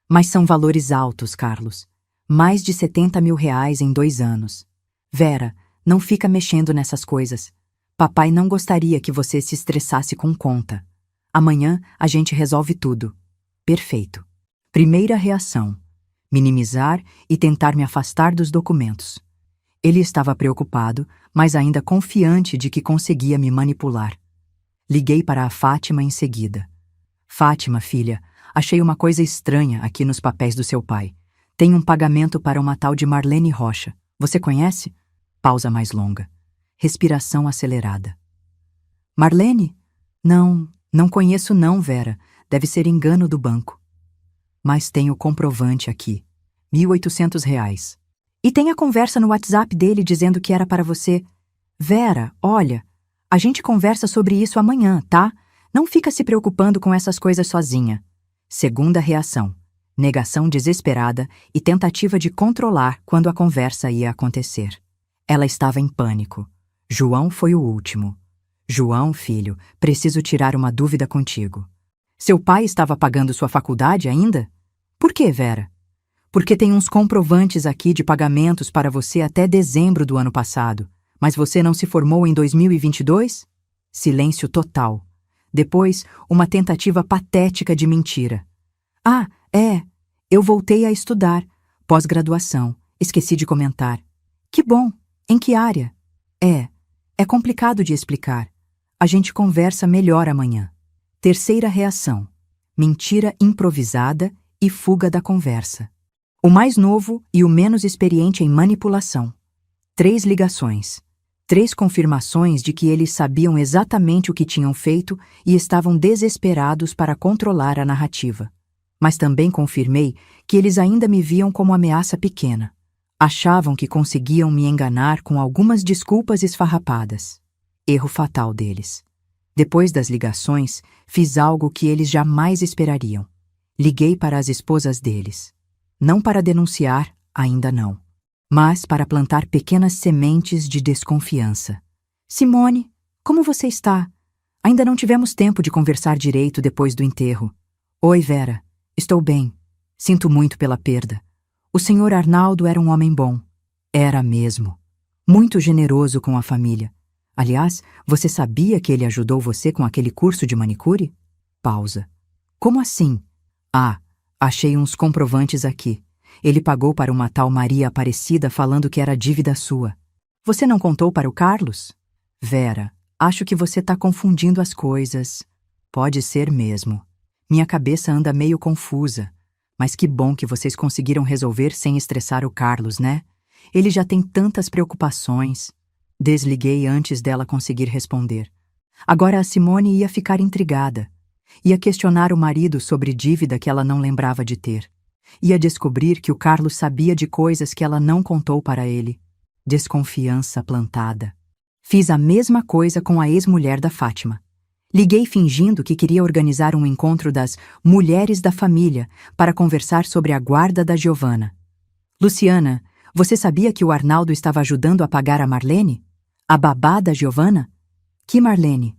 Mas são valores altos, Carlos. Mais de 70 mil reais em 2 anos. Vera, não fica mexendo nessas coisas. Papai não gostaria que você se estressasse com conta. Amanhã a gente resolve tudo. Perfeito. Primeira reação: minimizar e tentar me afastar dos documentos. Ele estava preocupado, mas ainda confiante de que conseguia me manipular. Liguei para a Fátima em seguida. Fátima, filha, achei uma coisa estranha aqui nos papéis do seu pai. Tem um pagamento para uma tal de Marlene Rocha. Você conhece? Pausa mais longa. Respiração acelerada. Marlene? Não conheço não, Vera. Deve ser engano do banco. Mas tem o comprovante aqui. R$ 1.800. E tem a conversa no WhatsApp dele dizendo que era para você. Vera, olha, a gente conversa sobre isso amanhã, tá? Não fica se preocupando com essas coisas sozinha. Segunda reação: negação desesperada e tentativa de controlar quando a conversa ia acontecer. Ela estava em pânico. João foi o último. João, filho, preciso tirar uma dúvida contigo. Seu pai estava pagando sua faculdade ainda? Por que, Vera? Porque tem uns comprovantes aqui de pagamentos para você até dezembro do ano passado. Mas você não se formou em 2022? Silêncio total. Depois, uma tentativa patética de mentira. Ah, eu voltei a estudar. Pós-graduação. Esqueci de comentar. Que bom. Em que área? É complicado de explicar. A gente conversa melhor amanhã. Terceira reação: mentira improvisada e fuga da conversa. O mais novo e o menos experiente em manipulação. 3 ligações. 3 confirmações de que eles sabiam exatamente o que tinham feito e estavam desesperados para controlar a narrativa. Mas também confirmei que eles ainda me viam como ameaça pequena. Achavam que conseguiam me enganar com algumas desculpas esfarrapadas. Erro fatal deles. Depois das ligações, fiz algo que eles jamais esperariam. Liguei para as esposas deles. Não para denunciar, ainda não, mas para plantar pequenas sementes de desconfiança. Simone, como você está? Ainda não tivemos tempo de conversar direito depois do enterro. Oi, Vera. Estou bem. Sinto muito pela perda. O senhor Arnaldo era um homem bom. Era mesmo. Muito generoso com a família. Aliás, você sabia que ele ajudou você com aquele curso de manicure? Pausa. Como assim? Ah, achei uns comprovantes aqui. Ele pagou para uma tal Maria Aparecida falando que era dívida sua. Você não contou para o Carlos? Vera, acho que você está confundindo as coisas. Pode ser mesmo. Minha cabeça anda meio confusa. Mas que bom que vocês conseguiram resolver sem estressar o Carlos, né? Ele já tem tantas preocupações. Desliguei antes dela conseguir responder. Agora a Simone ia ficar intrigada. Ia questionar o marido sobre dívida que ela não lembrava de ter. Ia descobrir que o Carlos sabia de coisas que ela não contou para ele. Desconfiança plantada. Fiz a mesma coisa com a ex-mulher da Fátima. Liguei fingindo que queria organizar um encontro das mulheres da família para conversar sobre a guarda da Giovana. Luciana, você sabia que o Arnaldo estava ajudando a pagar a Marlene? A babá da Giovana? Que Marlene?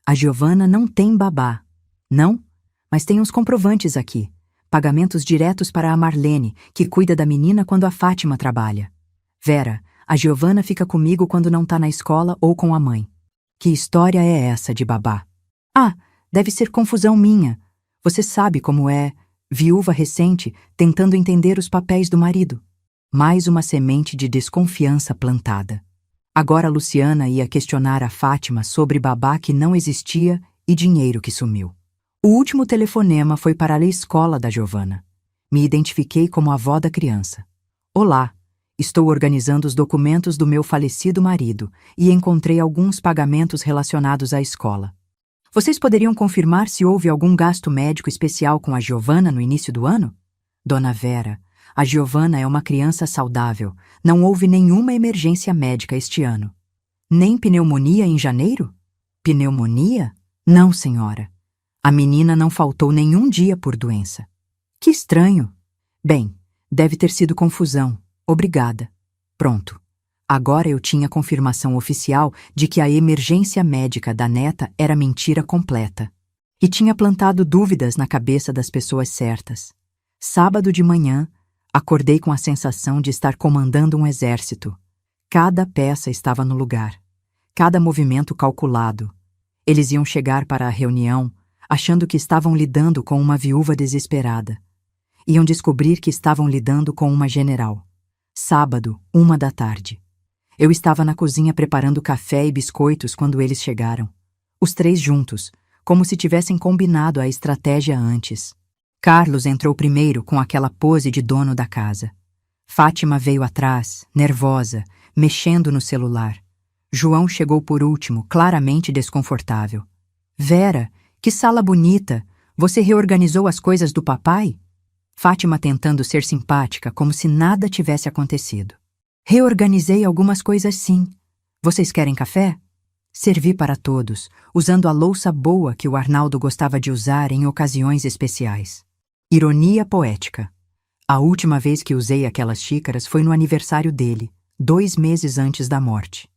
A Giovana não tem babá. Não, mas tem uns comprovantes aqui. Pagamentos diretos para a Marlene, que cuida da menina quando a Fátima trabalha. Vera, a Giovana fica comigo quando não tá na escola ou com a mãe. Que história é essa de babá? Ah, deve ser confusão minha. Você sabe como é, viúva recente, tentando entender os papéis do marido. Mais uma semente de desconfiança plantada. Agora Luciana ia questionar a Fátima sobre babá que não existia e dinheiro que sumiu. O último telefonema foi para a escola da Giovana. Me identifiquei como avó da criança. Olá, estou organizando os documentos do meu falecido marido e encontrei alguns pagamentos relacionados à escola. Vocês poderiam confirmar se houve algum gasto médico especial com a Giovana no início do ano? Dona Vera, a Giovana é uma criança saudável. Não houve nenhuma emergência médica este ano. Nem pneumonia em janeiro? Pneumonia? Não, senhora. A menina não faltou nenhum dia por doença. Que estranho. Bem, deve ter sido confusão. Obrigada. Pronto. Agora eu tinha confirmação oficial de que a emergência médica da neta era mentira completa. E tinha plantado dúvidas na cabeça das pessoas certas. Sábado de manhã, acordei com a sensação de estar comandando um exército. Cada peça estava no lugar. Cada movimento calculado. Eles iam chegar para a reunião achando que estavam lidando com uma viúva desesperada. Iam descobrir que estavam lidando com uma general. Sábado, 1h. Eu estava na cozinha preparando café e biscoitos quando eles chegaram. Os três juntos, como se tivessem combinado a estratégia antes. Carlos entrou primeiro com aquela pose de dono da casa. Fátima veio atrás, nervosa, mexendo no celular. João chegou por último, claramente desconfortável. Vera, que sala bonita! Você reorganizou as coisas do papai? Fátima tentando ser simpática, como se nada tivesse acontecido. Reorganizei algumas coisas sim. Vocês querem café? Servi para todos, usando a louça boa que o Arnaldo gostava de usar em ocasiões especiais. Ironia poética. A última vez que usei aquelas xícaras foi no aniversário dele, 2 meses antes da morte.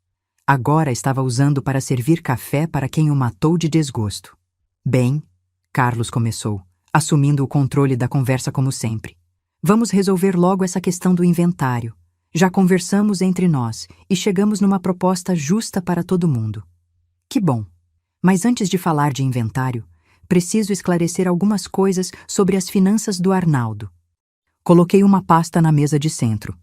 Agora estava usando para servir café para quem o matou de desgosto. Bem, Carlos começou, assumindo o controle da conversa como sempre. Vamos resolver logo essa questão do inventário. Já conversamos entre nós e chegamos numa proposta justa para todo mundo. Que bom. Mas antes de falar de inventário, preciso esclarecer algumas coisas sobre as finanças do Arnaldo. Coloquei uma pasta na mesa de centro.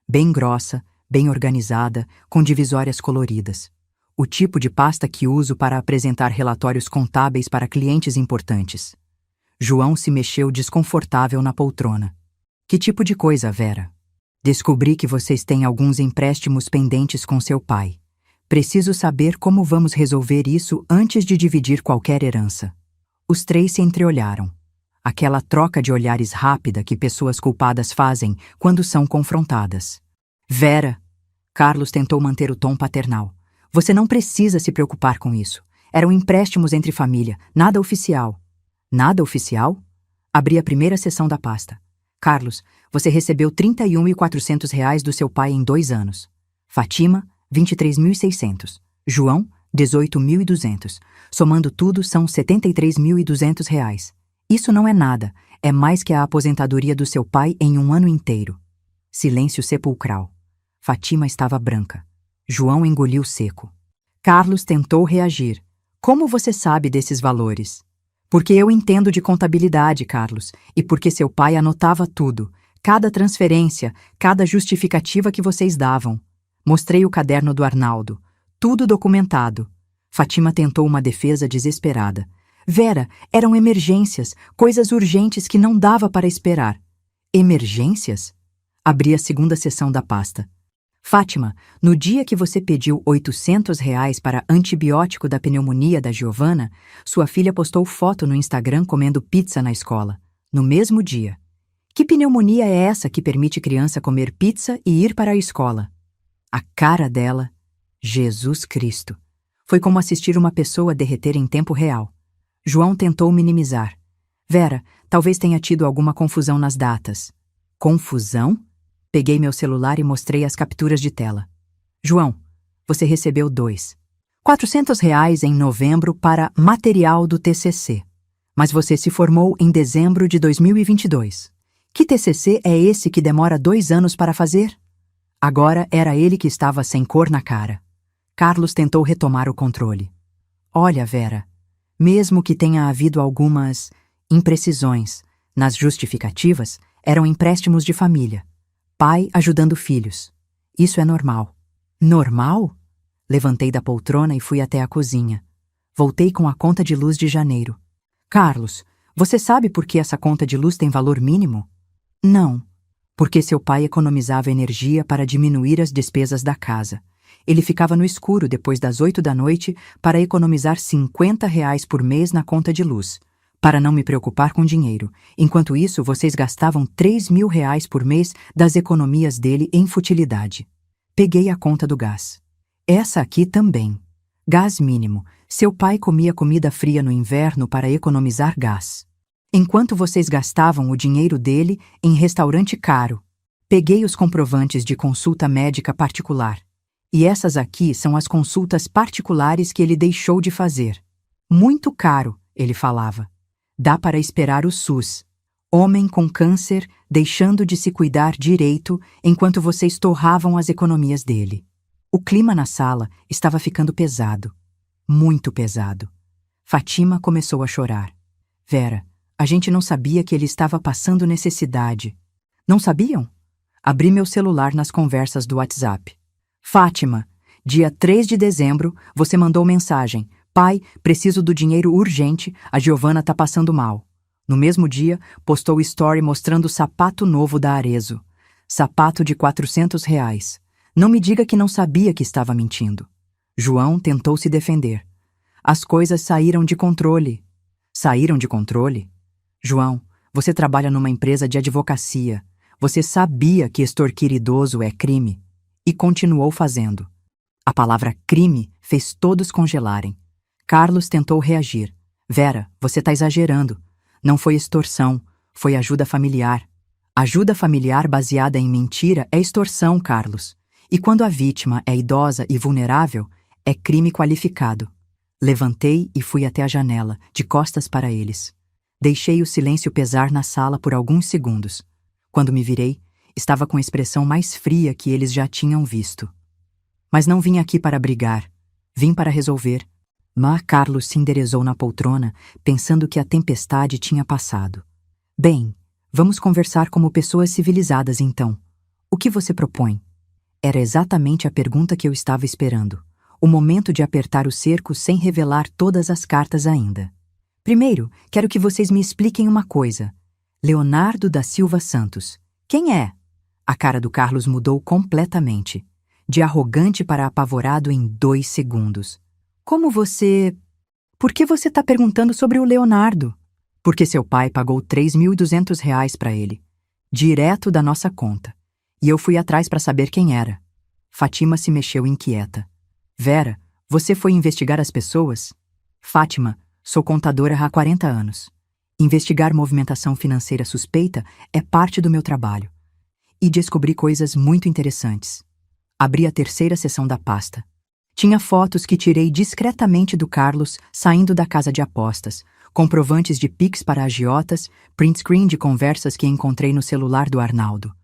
Bem grossa, bem organizada, com divisórias coloridas. O tipo de pasta que uso para apresentar relatórios contábeis para clientes importantes. João se mexeu desconfortável na poltrona. Que tipo de coisa, Vera? Descobri que vocês têm alguns empréstimos pendentes com seu pai. Preciso saber como vamos resolver isso antes de dividir qualquer herança. Os três se entreolharam. Aquela troca de olhares rápida que pessoas culpadas fazem quando são confrontadas. Vera, Carlos tentou manter o tom paternal. Você não precisa se preocupar com isso. Eram empréstimos entre família, nada oficial. Nada oficial? Abri a primeira seção da pasta. Carlos, você recebeu R$ 31.400 do seu pai em 2 anos. Fátima, R$ 23.600. João, R$ 18.200. Somando tudo, são R$ 73.200. Isso não é nada. É mais que a aposentadoria do seu pai em um ano inteiro. Silêncio sepulcral. Fátima estava branca. João engoliu seco. Carlos tentou reagir. Como você sabe desses valores? Porque eu entendo de contabilidade, Carlos, e porque seu pai anotava tudo, cada transferência, cada justificativa que vocês davam. Mostrei o caderno do Arnaldo. Tudo documentado. Fátima tentou uma defesa desesperada. Vera, eram emergências, coisas urgentes que não dava para esperar. Emergências? Abri a segunda seção da pasta. Fátima, no dia que você pediu R$ 800 para antibiótico da pneumonia da Giovana, sua filha postou foto no Instagram comendo pizza na escola. No mesmo dia. Que pneumonia é essa que permite criança comer pizza e ir para a escola? A cara dela, Jesus Cristo. Foi como assistir uma pessoa derreter em tempo real. João tentou minimizar. Vera, talvez tenha tido alguma confusão nas datas. Confusão? Peguei meu celular e mostrei as capturas de tela. João, você recebeu R$ 400 em novembro para material do TCC. Mas você se formou em dezembro de 2022. Que TCC é esse que demora 2 anos para fazer? Agora era ele que estava sem cor na cara. Carlos tentou retomar o controle. Olha, Vera, mesmo que tenha havido algumas imprecisões nas justificativas, eram empréstimos de família. Pai ajudando filhos. Isso é normal. Normal? Levantei da poltrona e fui até a cozinha. Voltei com a conta de luz de janeiro. Carlos, você sabe por que essa conta de luz tem valor mínimo? Não. Porque seu pai economizava energia para diminuir as despesas da casa. Ele ficava no escuro depois das 8 da noite para economizar R$ 50 por mês na conta de luz, para não me preocupar com dinheiro. Enquanto isso, vocês gastavam R$ 3.000 por mês das economias dele em futilidade. Peguei a conta do gás. Essa aqui também. Gás mínimo. Seu pai comia comida fria no inverno para economizar gás. Enquanto vocês gastavam o dinheiro dele em restaurante caro. Peguei os comprovantes de consulta médica particular. E essas aqui são as consultas particulares que ele deixou de fazer. Muito caro, ele falava. Dá para esperar o SUS. Homem com câncer deixando de se cuidar direito enquanto vocês torravam as economias dele. O clima na sala estava ficando pesado. Muito pesado. Fátima começou a chorar. Vera, a gente não sabia que ele estava passando necessidade. Não sabiam? Abri meu celular nas conversas do WhatsApp. Fátima, dia 3 de dezembro, você mandou mensagem. Pai, preciso do dinheiro urgente, a Giovana tá passando mal. No mesmo dia, postou story mostrando o sapato novo da Arezzo. Sapato de R$ 400. Não me diga que não sabia que estava mentindo. João tentou se defender. As coisas saíram de controle. Saíram de controle? João, você trabalha numa empresa de advocacia. Você sabia que extorquir idoso é crime. E continuou fazendo. A palavra crime fez todos congelarem. Carlos tentou reagir. Vera, você tá exagerando. Não foi extorsão, foi ajuda familiar. Ajuda familiar baseada em mentira é extorsão, Carlos. E quando a vítima é idosa e vulnerável, é crime qualificado. Levantei e fui até a janela, de costas para eles. Deixei o silêncio pesar na sala por alguns segundos. Quando me virei, estava com a expressão mais fria que eles já tinham visto. Mas não vim aqui para brigar. Vim para resolver. Carlos se enderezou na poltrona, pensando que a tempestade tinha passado. Bem, vamos conversar como pessoas civilizadas então. O que você propõe? Era exatamente a pergunta que eu estava esperando. O momento de apertar o cerco sem revelar todas as cartas ainda. Primeiro, quero que vocês me expliquem uma coisa. Leonardo da Silva Santos. Quem é? A cara do Carlos mudou completamente. De arrogante para apavorado em 2 segundos. Como você... Por que você está perguntando sobre o Leonardo? Porque seu pai pagou R$ 3.200 para ele. Direto da nossa conta. E eu fui atrás para saber quem era. Fátima se mexeu inquieta. Vera, você foi investigar as pessoas? Fátima, sou contadora há 40 anos. Investigar movimentação financeira suspeita é parte do meu trabalho. E descobri coisas muito interessantes. Abri a 3ª seção da pasta. Tinha fotos que tirei discretamente do Carlos saindo da casa de apostas, comprovantes de Pix para agiotas, print screen de conversas que encontrei no celular do Arnaldo.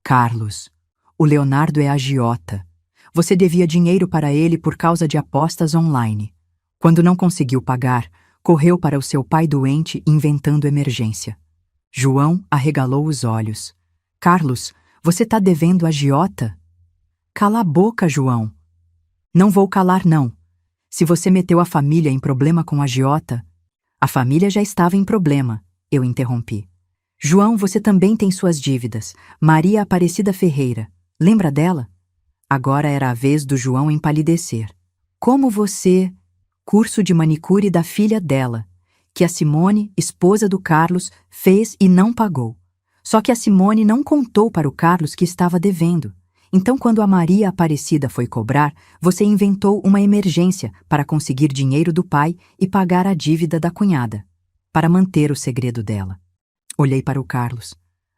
Carlos, o Leonardo é agiota. Você devia dinheiro para ele por causa de apostas online. Quando não conseguiu pagar, correu para o seu pai doente inventando emergência. João arregalou os olhos. Carlos, você tá devendo agiota? Cala a boca, João. Não vou calar, não. Se você meteu a família em problema com agiota... A família já estava em problema, eu interrompi. João, você também tem suas dívidas. Maria Aparecida Ferreira. Lembra dela? Agora era a vez do João empalidecer. Como você... Curso de manicure da filha dela, que a Simone, esposa do Carlos, fez e não pagou. Só que a Simone não contou para o Carlos que estava devendo. Então, quando a Maria Aparecida foi cobrar, você inventou uma emergência para conseguir dinheiro do pai e pagar a dívida da cunhada, para manter o segredo dela. Olhei para o Carlos.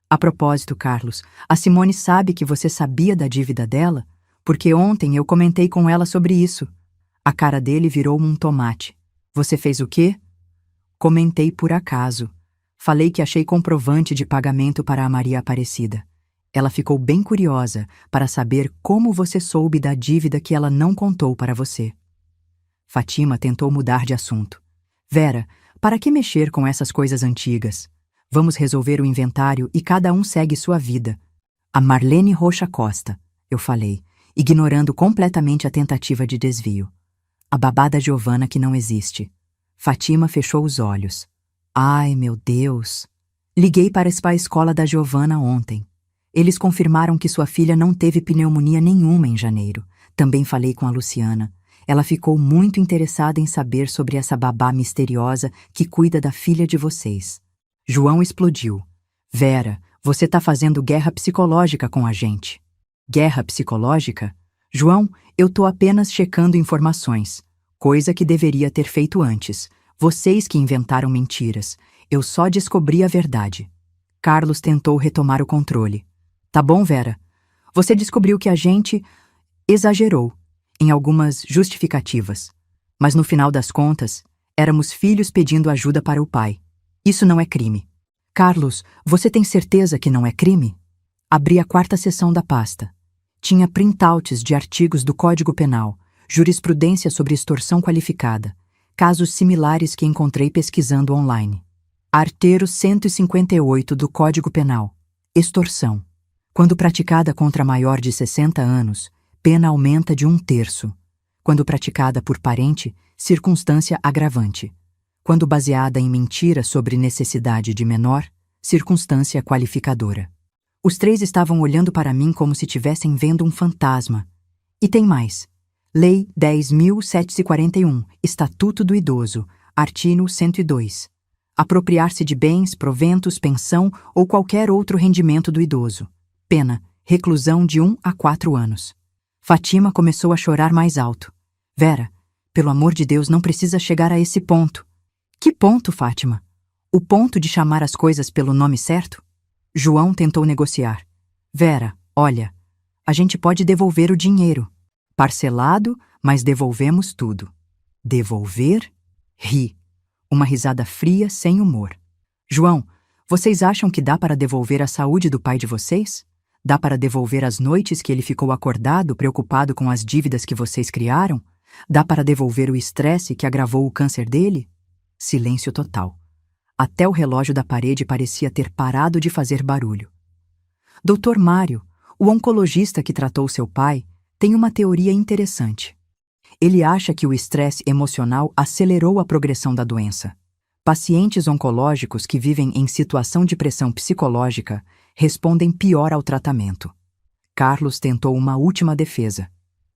A propósito, Carlos, a Simone sabe que você sabia da dívida dela? Porque ontem eu comentei com ela sobre isso. A cara dele virou um tomate. Você fez o quê? Comentei por acaso. Falei que achei comprovante de pagamento para a Maria Aparecida. Ela ficou bem curiosa para saber como você soube da dívida que ela não contou para você. Fátima tentou mudar de assunto. Vera, para que mexer com essas coisas antigas? Vamos resolver o inventário e cada um segue sua vida. A Marlene Rocha Costa, eu falei, ignorando completamente a tentativa de desvio. A babá da Giovana que não existe. Fátima fechou os olhos. Ai, meu Deus! Liguei para a escola da Giovana ontem. Eles confirmaram que sua filha não teve pneumonia nenhuma em janeiro. Também falei com a Luciana. Ela ficou muito interessada em saber sobre essa babá misteriosa que cuida da filha de vocês. João explodiu. Vera, você tá fazendo guerra psicológica com a gente. Guerra psicológica? João, eu tô apenas checando informações. Coisa que deveria ter feito antes. Vocês que inventaram mentiras. Eu só descobri a verdade. Carlos tentou retomar o controle. Tá bom, Vera. Você descobriu que a gente exagerou em algumas justificativas. Mas no final das contas, éramos filhos pedindo ajuda para o pai. Isso não é crime. Carlos, você tem certeza que não é crime? Abri a 4ª seção da pasta. Tinha printouts de artigos do Código Penal, jurisprudência sobre extorsão qualificada, casos similares que encontrei pesquisando online. Artigo 158 do Código Penal. Extorsão. Quando praticada contra maior de 60 anos, pena aumenta de 1/3. Quando praticada por parente, circunstância agravante. Quando baseada em mentira sobre necessidade de menor, circunstância qualificadora. Os 3 estavam olhando para mim como se tivessem vendo um fantasma. E tem mais. Lei 10.741, Estatuto do Idoso, artigo 102. Apropriar-se de bens, proventos, pensão ou qualquer outro rendimento do idoso. Pena, reclusão de 1 a 4 anos. Fátima começou a chorar mais alto. Vera, pelo amor de Deus, não precisa chegar a esse ponto. Que ponto, Fátima? O ponto de chamar as coisas pelo nome certo? João tentou negociar. Vera, olha, a gente pode devolver o dinheiro. Parcelado, mas devolvemos tudo. Devolver? Ri. Uma risada fria, sem humor. João, vocês acham que dá para devolver a saúde do pai de vocês? Dá para devolver as noites que ele ficou acordado, preocupado com as dívidas que vocês criaram? Dá para devolver o estresse que agravou o câncer dele? Silêncio total. Até o relógio da parede parecia ter parado de fazer barulho. Dr. Mário, o oncologista que tratou seu pai, tem uma teoria interessante. Ele acha que o estresse emocional acelerou a progressão da doença. Pacientes oncológicos que vivem em situação de pressão psicológica respondem pior ao tratamento. Carlos tentou uma última defesa.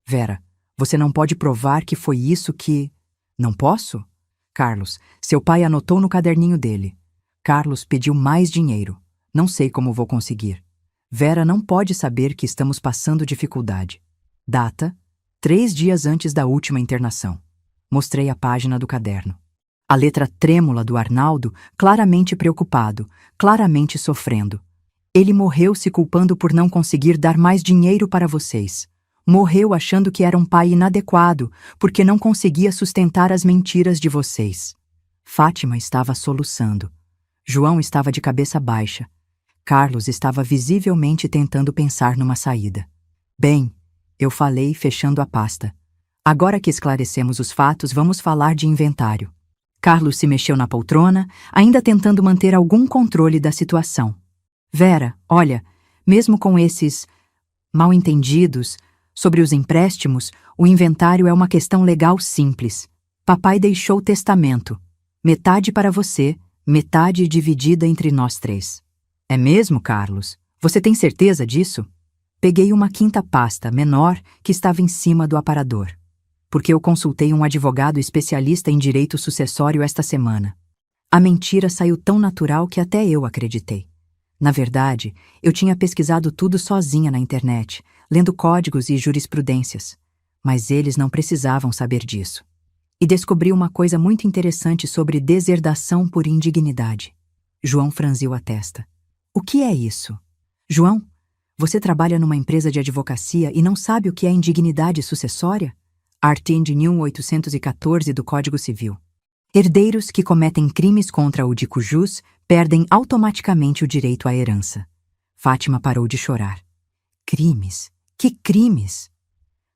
Vera, você não pode provar que foi isso que... Não posso? Carlos, seu pai anotou no caderninho dele. Carlos pediu mais dinheiro. Não sei como vou conseguir. Vera não pode saber que estamos passando dificuldade. Data: 3 dias antes da última internação. Mostrei a página do caderno. A letra trêmula do Arnaldo, claramente preocupado, claramente sofrendo. Ele morreu se culpando por não conseguir dar mais dinheiro para vocês. Morreu achando que era um pai inadequado, porque não conseguia sustentar as mentiras de vocês. Fátima estava soluçando. João estava de cabeça baixa. Carlos estava visivelmente tentando pensar numa saída. Bem, eu falei, fechando a pasta. Agora que esclarecemos os fatos, vamos falar de inventário. Carlos se mexeu na poltrona, ainda tentando manter algum controle da situação. Vera, olha, mesmo com esses mal-entendidos sobre os empréstimos, o inventário é uma questão legal simples. Papai deixou testamento. Metade para você, metade dividida entre nós 3. É mesmo, Carlos? Você tem certeza disso? Peguei uma 5ª pasta, menor, que estava em cima do aparador. Porque eu consultei um advogado especialista em direito sucessório esta semana. A mentira saiu tão natural que até eu acreditei. Na verdade, eu tinha pesquisado tudo sozinha na internet, lendo códigos e jurisprudências. Mas eles não precisavam saber disso. E descobri uma coisa muito interessante sobre deserdação por indignidade. João franziu a testa. O que é isso? João, você trabalha numa empresa de advocacia e não sabe o que é indignidade sucessória? Artigo 1814 do Código Civil. Herdeiros que cometem crimes contra o Dico Jus perdem automaticamente o direito à herança. Fátima parou de chorar. Crimes? Que crimes?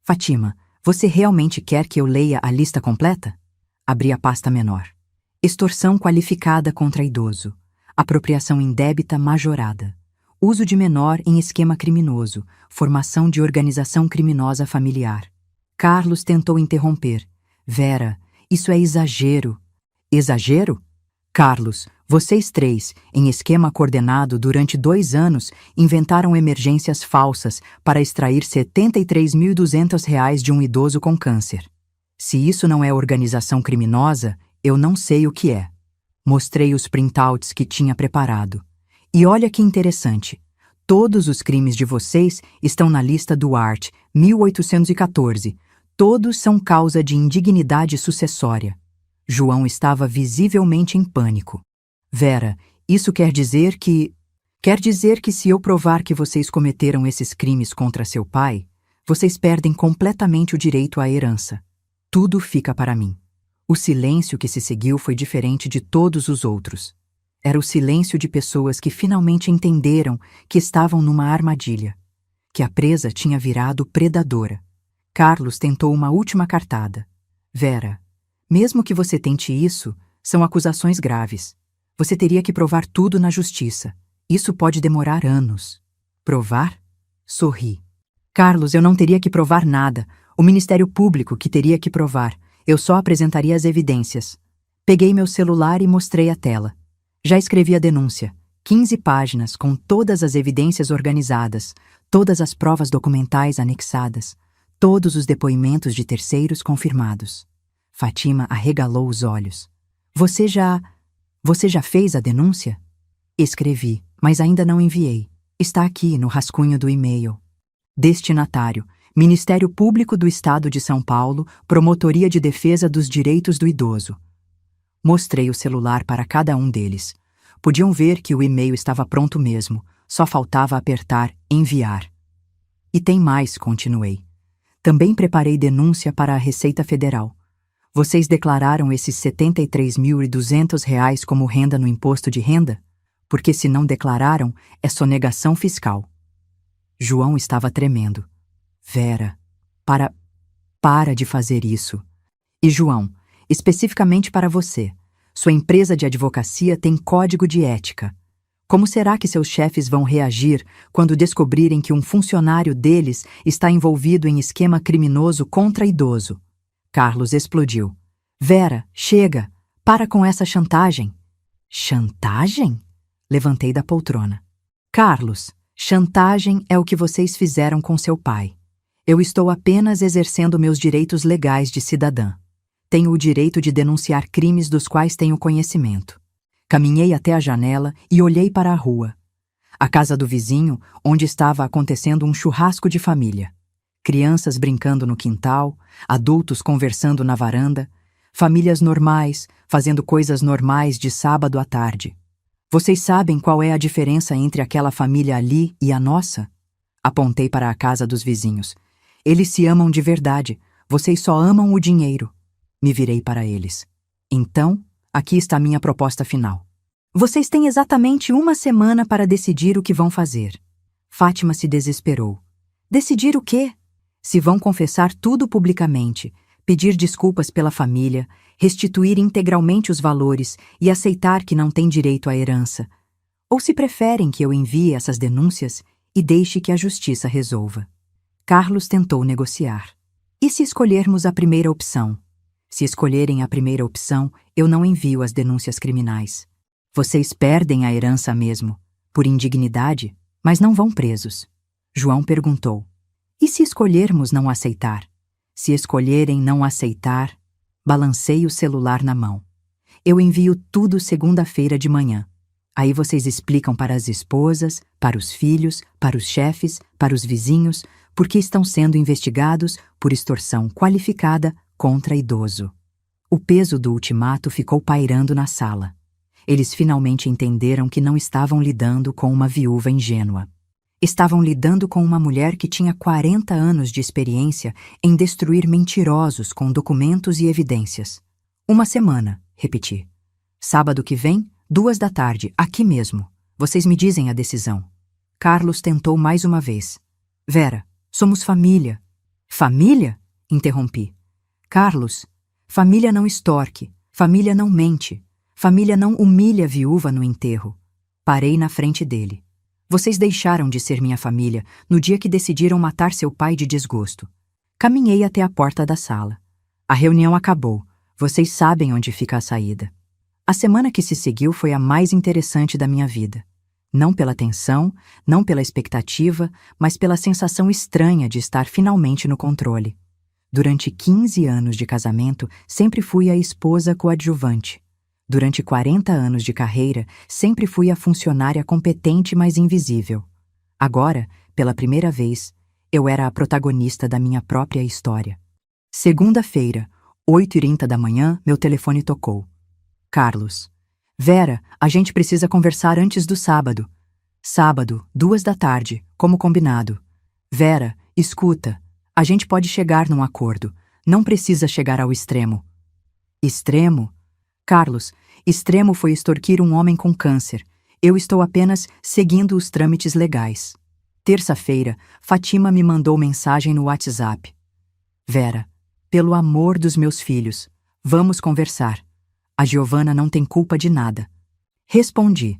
Fátima, você realmente quer que eu leia a lista completa? Abri a pasta menor. Extorsão qualificada contra idoso. Apropriação indébita majorada. Uso de menor em esquema criminoso. Formação de organização criminosa familiar. Carlos tentou interromper. Vera, isso é exagero. Exagero? Carlos, vocês três, em esquema coordenado durante 2 anos, inventaram emergências falsas para extrair R$ 73.200 de um idoso com câncer. Se isso não é organização criminosa, eu não sei o que é. Mostrei os printouts que tinha preparado. E olha que interessante. Todos os crimes de vocês estão na lista do Art 1814. Todos são causa de indignidade sucessória. João estava visivelmente em pânico. Vera, isso quer dizer que... Quer dizer que se eu provar que vocês cometeram esses crimes contra seu pai, vocês perdem completamente o direito à herança. Tudo fica para mim. O silêncio que se seguiu foi diferente de todos os outros. Era o silêncio de pessoas que finalmente entenderam que estavam numa armadilha, que a presa tinha virado predadora. Carlos tentou uma última cartada. Vera, mesmo que você tente isso, são acusações graves. Você teria que provar tudo na justiça. Isso pode demorar anos. Provar? Sorri. Carlos, eu não teria que provar nada. O Ministério Público que teria que provar. Eu só apresentaria as evidências. Peguei meu celular e mostrei a tela. Já escrevi a denúncia. 15 páginas com todas as evidências organizadas, todas as provas documentais anexadas, todos os depoimentos de terceiros confirmados. Fátima arregalou os olhos. Você já fez a denúncia? Escrevi, mas ainda não enviei. Está aqui no rascunho do e-mail. Destinatário: Ministério Público do Estado de São Paulo, Promotoria de Defesa dos Direitos do Idoso. Mostrei o celular para cada um deles. Podiam ver que o e-mail estava pronto mesmo, só faltava apertar enviar. E tem mais, continuei. Também preparei denúncia para a Receita Federal. Vocês declararam esses R$ 73.200 como renda no imposto de renda? Porque se não declararam, é sonegação fiscal. João estava tremendo. Vera, para de fazer isso. E João, especificamente para você, sua empresa de advocacia tem código de ética. Como será que seus chefes vão reagir quando descobrirem que um funcionário deles está envolvido em esquema criminoso contra idoso? Carlos explodiu. Vera, chega! Para com essa chantagem. Chantagem? Levantei da poltrona. Carlos, chantagem é o que vocês fizeram com seu pai. Eu estou apenas exercendo meus direitos legais de cidadã. Tenho o direito de denunciar crimes dos quais tenho conhecimento. Caminhei até a janela e olhei para a rua. A casa do vizinho, onde estava acontecendo um churrasco de família. Crianças brincando no quintal, adultos conversando na varanda, famílias normais, fazendo coisas normais de sábado à tarde. Vocês sabem qual é a diferença entre aquela família ali e a nossa? Apontei para a casa dos vizinhos. Eles se amam de verdade, vocês só amam o dinheiro. Me virei para eles. Então, aqui está minha proposta final. Vocês têm exatamente 1 semana para decidir o que vão fazer. Fátima se desesperou. Decidir o quê? Se vão confessar tudo publicamente, pedir desculpas pela família, restituir integralmente os valores e aceitar que não têm direito à herança. Ou se preferem que eu envie essas denúncias e deixe que a justiça resolva. Carlos tentou negociar. E se escolhermos a primeira opção? Se escolherem a primeira opção, eu não envio as denúncias criminais. Vocês perdem a herança mesmo, por indignidade, mas não vão presos. João perguntou. E se escolhermos não aceitar? Se escolherem não aceitar, balancei o celular na mão. Eu envio tudo segunda-feira de manhã. Aí vocês explicam para as esposas, para os filhos, para os chefes, para os vizinhos, porque estão sendo investigados por extorsão qualificada contra idoso. O peso do ultimato ficou pairando na sala. Eles finalmente entenderam que não estavam lidando com uma viúva ingênua. Estavam lidando com uma mulher que tinha 40 anos de experiência em destruir mentirosos com documentos e evidências. Uma semana, repeti. Sábado que vem, 2 da tarde, aqui mesmo. Vocês me dizem a decisão. Carlos tentou mais uma vez. Vera, somos família. Família? Interrompi. Carlos, família não extorque, família não mente, família não humilha a viúva no enterro. Parei na frente dele. Vocês deixaram de ser minha família no dia que decidiram matar seu pai de desgosto. Caminhei até a porta da sala. A reunião acabou. Vocês sabem onde fica a saída. A semana que se seguiu foi a mais interessante da minha vida. Não pela tensão, não pela expectativa, mas pela sensação estranha de estar finalmente no controle. Durante 15 anos de casamento, sempre fui a esposa coadjuvante. Durante 40 anos de carreira, sempre fui a funcionária competente, mas invisível. Agora, pela primeira vez, eu era a protagonista da minha própria história. Segunda-feira, 8h30 da manhã, meu telefone tocou. Carlos. Vera, a gente precisa conversar antes do sábado. Sábado, 2 da tarde, como combinado. Vera, escuta. A gente pode chegar num acordo. Não precisa chegar ao extremo. Extremo? Carlos, extremo foi extorquir um homem com câncer. Eu estou apenas seguindo os trâmites legais. Terça-feira, Fátima me mandou mensagem no WhatsApp. Vera, pelo amor dos meus filhos, vamos conversar. A Giovana não tem culpa de nada. Respondi.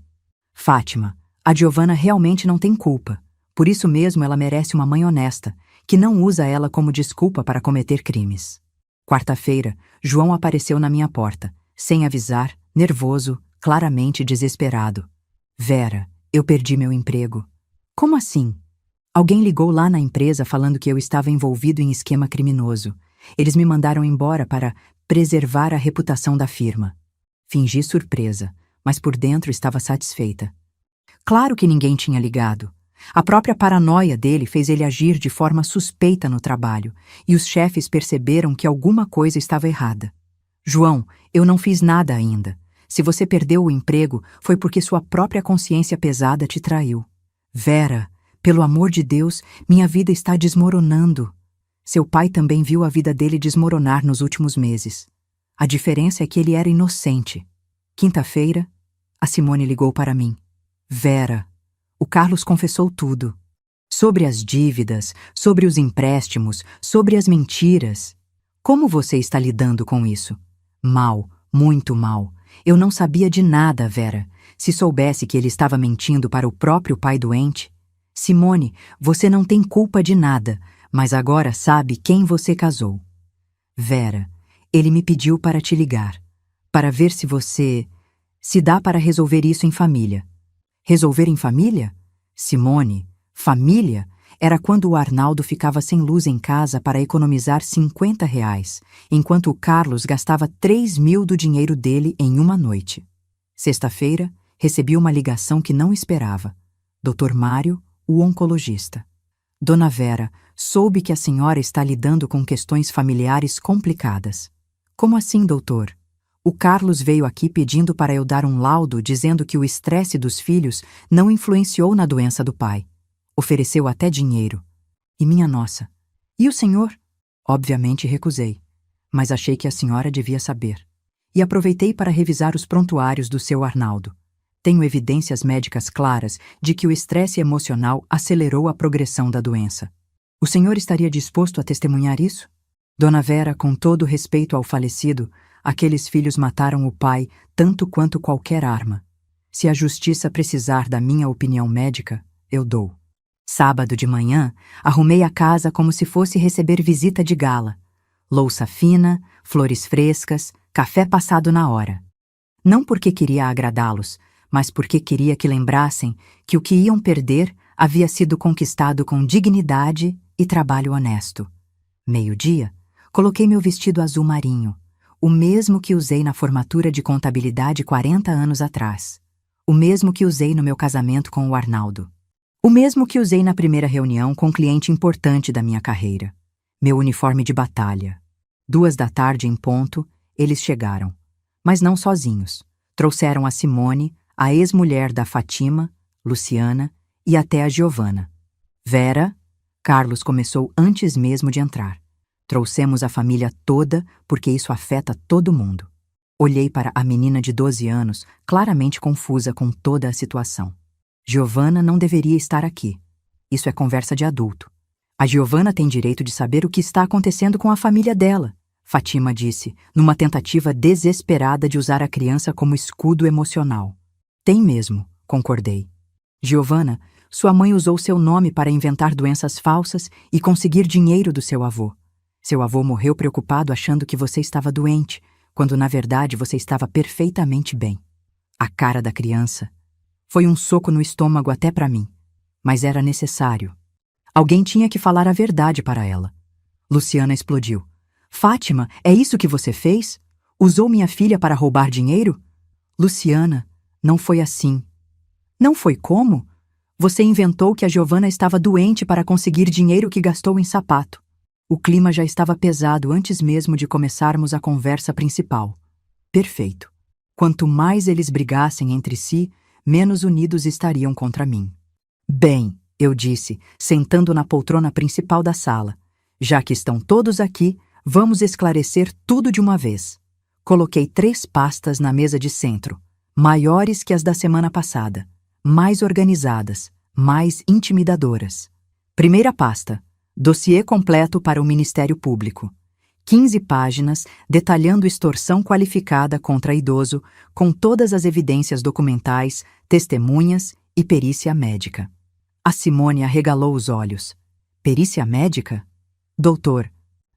Fátima, a Giovana realmente não tem culpa. Por isso mesmo ela merece uma mãe honesta, que não usa ela como desculpa para cometer crimes. Quarta-feira, João apareceu na minha porta, sem avisar, nervoso, claramente desesperado. Vera, eu perdi meu emprego. Como assim? Alguém ligou lá na empresa falando que eu estava envolvido em esquema criminoso. Eles me mandaram embora para preservar a reputação da firma. Fingi surpresa, mas por dentro estava satisfeita. Claro que ninguém tinha ligado. A própria paranoia dele fez ele agir de forma suspeita no trabalho, e os chefes perceberam que alguma coisa estava errada. João, eu não fiz nada ainda. Se você perdeu o emprego, foi porque sua própria consciência pesada te traiu. Vera, pelo amor de Deus, minha vida está desmoronando. Seu pai também viu a vida dele desmoronar nos últimos meses. A diferença é que ele era inocente. Quinta-feira, a Simone ligou para mim. Vera, o Carlos confessou tudo. Sobre as dívidas, sobre os empréstimos, sobre as mentiras. Como você está lidando com isso? Mal, muito mal. Eu não sabia de nada, Vera. Se soubesse que ele estava mentindo para o próprio pai doente. Simone, você não tem culpa de nada, mas agora sabe quem você casou. Vera, ele me pediu para te ligar, para ver se dá para resolver isso em família. Resolver em família? Simone, família era quando o Arnaldo ficava sem luz em casa para economizar R$ 50, enquanto o Carlos gastava 3.000 do dinheiro dele em uma noite. Sexta-feira, recebi uma ligação que não esperava. Dr. Mário, o oncologista. Dona Vera, soube que a senhora está lidando com questões familiares complicadas. Como assim, doutor? O Carlos veio aqui pedindo para eu dar um laudo dizendo que o estresse dos filhos não influenciou na doença do pai. Ofereceu até dinheiro. E minha nossa, e o senhor? Obviamente recusei, mas achei que a senhora devia saber. E aproveitei para revisar os prontuários do seu Arnaldo. Tenho evidências médicas claras de que o estresse emocional acelerou a progressão da doença. O senhor estaria disposto a testemunhar isso? Dona Vera, com todo respeito ao falecido, aqueles filhos mataram o pai tanto quanto qualquer arma. Se a justiça precisar da minha opinião médica, eu dou. Sábado de manhã, arrumei a casa como se fosse receber visita de gala. Louça fina, flores frescas, café passado na hora. Não porque queria agradá-los, mas porque queria que lembrassem que o que iam perder havia sido conquistado com dignidade e trabalho honesto. Meio-dia, coloquei meu vestido azul marinho, o mesmo que usei na formatura de contabilidade 40 anos atrás. O mesmo que usei no meu casamento com o Arnaldo. O mesmo que usei na primeira reunião com um cliente importante da minha carreira. Meu uniforme de batalha. 2 da tarde em ponto, eles chegaram. Mas não sozinhos. Trouxeram a Simone, a ex-mulher da Fátima, Luciana e até a Giovana. Vera, Carlos começou antes mesmo de entrar. Trouxemos a família toda porque isso afeta todo mundo. Olhei para a menina de 12 anos, claramente confusa com toda a situação. Giovanna não deveria estar aqui. Isso é conversa de adulto. A Giovanna tem direito de saber o que está acontecendo com a família dela, Fátima disse, numa tentativa desesperada de usar a criança como escudo emocional. Tem mesmo, concordei. Giovanna, sua mãe usou seu nome para inventar doenças falsas e conseguir dinheiro do seu avô. Seu avô morreu preocupado achando que você estava doente, quando na verdade você estava perfeitamente bem. A cara da criança foi um soco no estômago até para mim, mas era necessário. Alguém tinha que falar a verdade para ela. Luciana explodiu. Fátima, é isso que você fez? Usou minha filha para roubar dinheiro? Luciana, não foi assim. Não foi como? Você inventou que a Giovanna estava doente para conseguir dinheiro que gastou em sapato. O clima já estava pesado antes mesmo de começarmos a conversa principal. Perfeito. Quanto mais eles brigassem entre si, menos unidos estariam contra mim. Bem, eu disse, sentando na poltrona principal da sala. Já que estão todos aqui, vamos esclarecer tudo de uma vez. Coloquei 3 pastas na mesa de centro, maiores que as da semana passada, mais organizadas, mais intimidadoras. Primeira pasta, dossiê completo para o Ministério Público. 15 páginas detalhando extorsão qualificada contra idoso, com todas as evidências documentais, testemunhas e perícia médica. A Simone arregalou os olhos. Perícia médica? Doutor,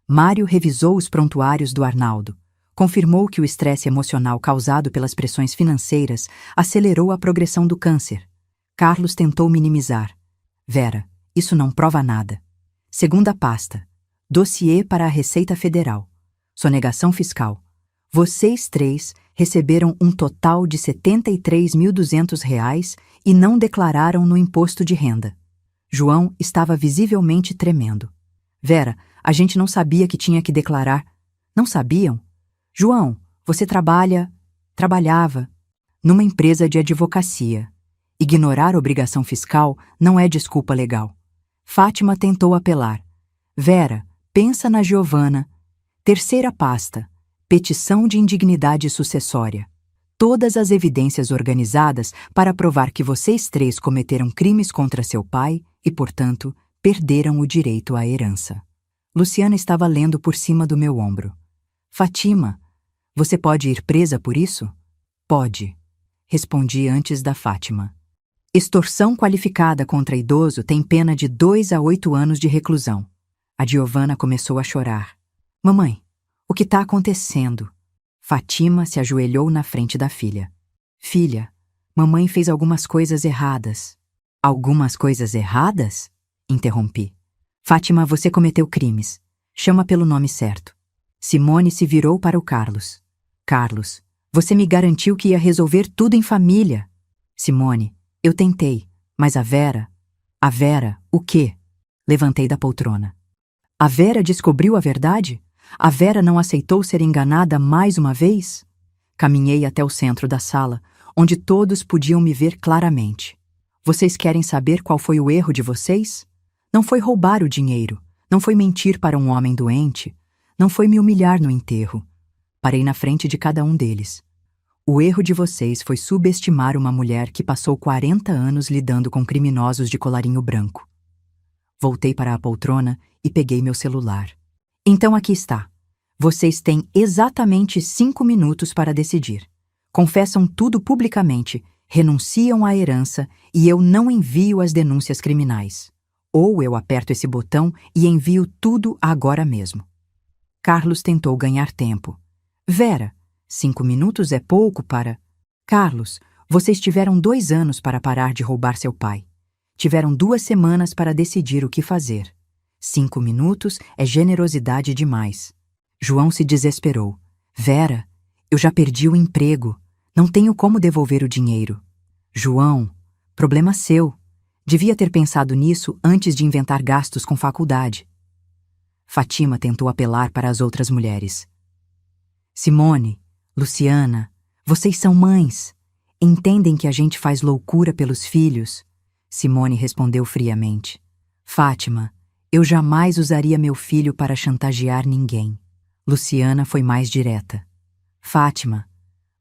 Mário revisou os prontuários do Arnaldo. Confirmou que o estresse emocional causado pelas pressões financeiras acelerou a progressão do câncer. Carlos tentou minimizar. Vera, isso não prova nada. Segunda pasta. Dossiê para a Receita Federal. Sonegação fiscal. Vocês 3 receberam um total de R$ 73.200 e não declararam no imposto de renda. João estava visivelmente tremendo. Vera, a gente não sabia que tinha que declarar. Não sabiam? João, você trabalhava numa empresa de advocacia. Ignorar obrigação fiscal não é desculpa legal. Fátima tentou apelar. Vera, pensa na Giovanna. Terceira pasta. Petição de indignidade sucessória. Todas as evidências organizadas para provar que vocês 3 cometeram crimes contra seu pai e, portanto, perderam o direito à herança. Luciana estava lendo por cima do meu ombro. Fátima, você pode ir presa por isso? Pode, respondi antes da Fátima. Extorsão qualificada contra idoso tem pena de 2 a 8 anos de reclusão. A Giovanna começou a chorar. Mamãe, o que está acontecendo? Fátima se ajoelhou na frente da filha. Filha, mamãe fez algumas coisas erradas. Algumas coisas erradas? Interrompi. Fátima, você cometeu crimes. Chama pelo nome certo. Simone se virou para o Carlos. Carlos, você me garantiu que ia resolver tudo em família. Simone, eu tentei, mas a Vera... A Vera, o quê? Levantei da poltrona. A Vera descobriu a verdade? A Vera não aceitou ser enganada mais uma vez? Caminhei até o centro da sala, onde todos podiam me ver claramente. Vocês querem saber qual foi o erro de vocês? Não foi roubar o dinheiro, não foi mentir para um homem doente, não foi me humilhar no enterro. Parei na frente de cada um deles. O erro de vocês foi subestimar uma mulher que passou 40 anos lidando com criminosos de colarinho branco. Voltei para a poltrona e peguei meu celular. Então aqui está. Vocês têm exatamente 5 minutos para decidir. Confessam tudo publicamente, renunciam à herança e eu não envio as denúncias criminais. Ou eu aperto esse botão e envio tudo agora mesmo. Carlos tentou ganhar tempo. Vera, 5 minutos é pouco para... Carlos, vocês tiveram 2 anos para parar de roubar seu pai. Tiveram 2 semanas para decidir o que fazer. 5 minutos é generosidade demais. João se desesperou. Vera, eu já perdi o emprego. Não tenho como devolver o dinheiro. João, problema seu. Devia ter pensado nisso antes de inventar gastos com faculdade. Fátima tentou apelar para as outras mulheres. Simone, Luciana, vocês são mães. Entendem que a gente faz loucura pelos filhos? Simone respondeu friamente. Fátima, eu jamais usaria meu filho para chantagear ninguém. Luciana foi mais direta. Fátima,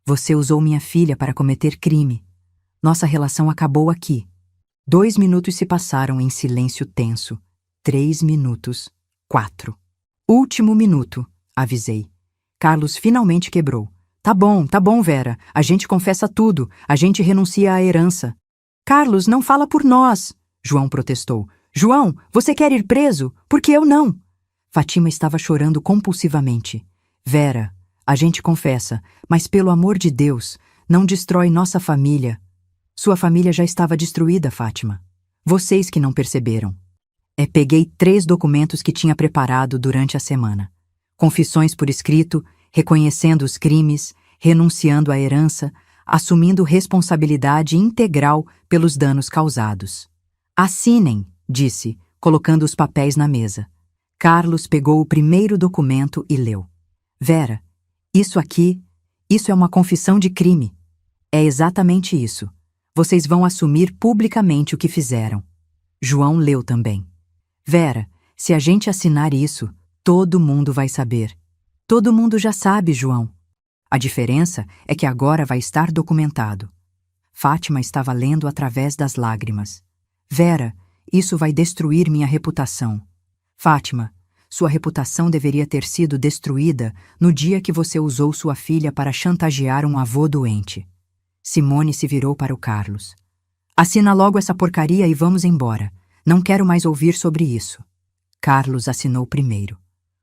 Você usou minha filha para cometer crime. Nossa relação acabou aqui. 2 minutos se passaram em silêncio tenso. 3 minutos. 4. Último minuto, avisei. Carlos finalmente quebrou. Tá bom, Vera. A gente confessa tudo. A gente renuncia à herança. Carlos, não fala por nós, João protestou. João, você quer ir preso? Porque eu não. Fátima estava chorando compulsivamente. Vera, a gente confessa, mas pelo amor de Deus, não destrói nossa família. Sua família já estava destruída, Fátima. Vocês que não perceberam. Peguei 3 documentos que tinha preparado durante a semana. Confissões por escrito, reconhecendo os crimes, renunciando à herança, assumindo responsabilidade integral pelos danos causados. Assinem, disse, colocando os papéis na mesa. Carlos pegou o primeiro documento e leu. Vera, isso é uma confissão de crime. É exatamente isso. Vocês vão assumir publicamente o que fizeram. João leu também. Vera, se a gente assinar isso, todo mundo vai saber. Todo mundo já sabe, João. A diferença é que agora vai estar documentado. Fátima estava lendo através das lágrimas. Vera, isso vai destruir minha reputação. Fátima, sua reputação deveria ter sido destruída no dia que você usou sua filha para chantagear um avô doente. Simone se virou para o Carlos. Assina logo essa porcaria e vamos embora. Não quero mais ouvir sobre isso. Carlos assinou primeiro.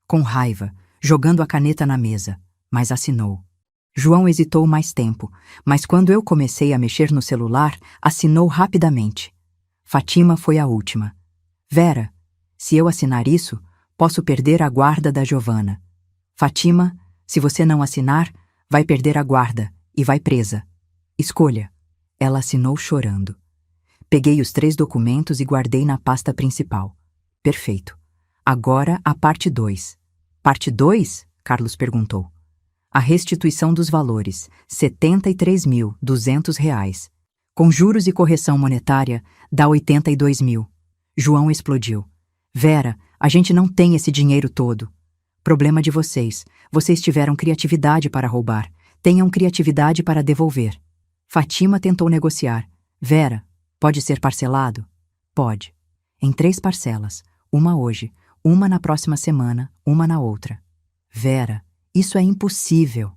Com raiva, jogando a caneta na mesa, mas assinou. João hesitou mais tempo, mas quando eu comecei a mexer no celular, assinou rapidamente. Fátima foi a última. Vera, se eu assinar isso, posso perder a guarda da Giovana. Fátima, se você não assinar, vai perder a guarda e vai presa. Escolha. Ela assinou chorando. Peguei os 3 documentos e guardei na pasta principal. Perfeito. Agora a parte 2. Parte 2? Carlos perguntou. A restituição dos valores, R$ 73.200. Com juros e correção monetária, dá 82 mil. João explodiu. Vera, a gente não tem esse dinheiro todo. Problema de vocês. Vocês tiveram criatividade para roubar. Tenham criatividade para devolver. Fátima tentou negociar. Vera, pode ser parcelado? Pode. Em 3 parcelas. Uma hoje, uma na próxima semana, uma na outra. Vera, isso é impossível.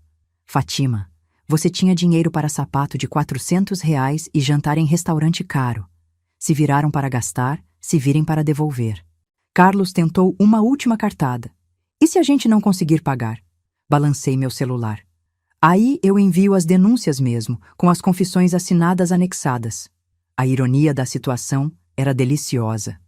Fátima, você tinha dinheiro para sapato de R$ 400 e jantar em restaurante caro. Se viraram para gastar, se virem para devolver. Carlos tentou uma última cartada. E se a gente não conseguir pagar? Balancei meu celular. Aí eu envio as denúncias mesmo, com as confissões assinadas anexadas. A ironia da situação era deliciosa.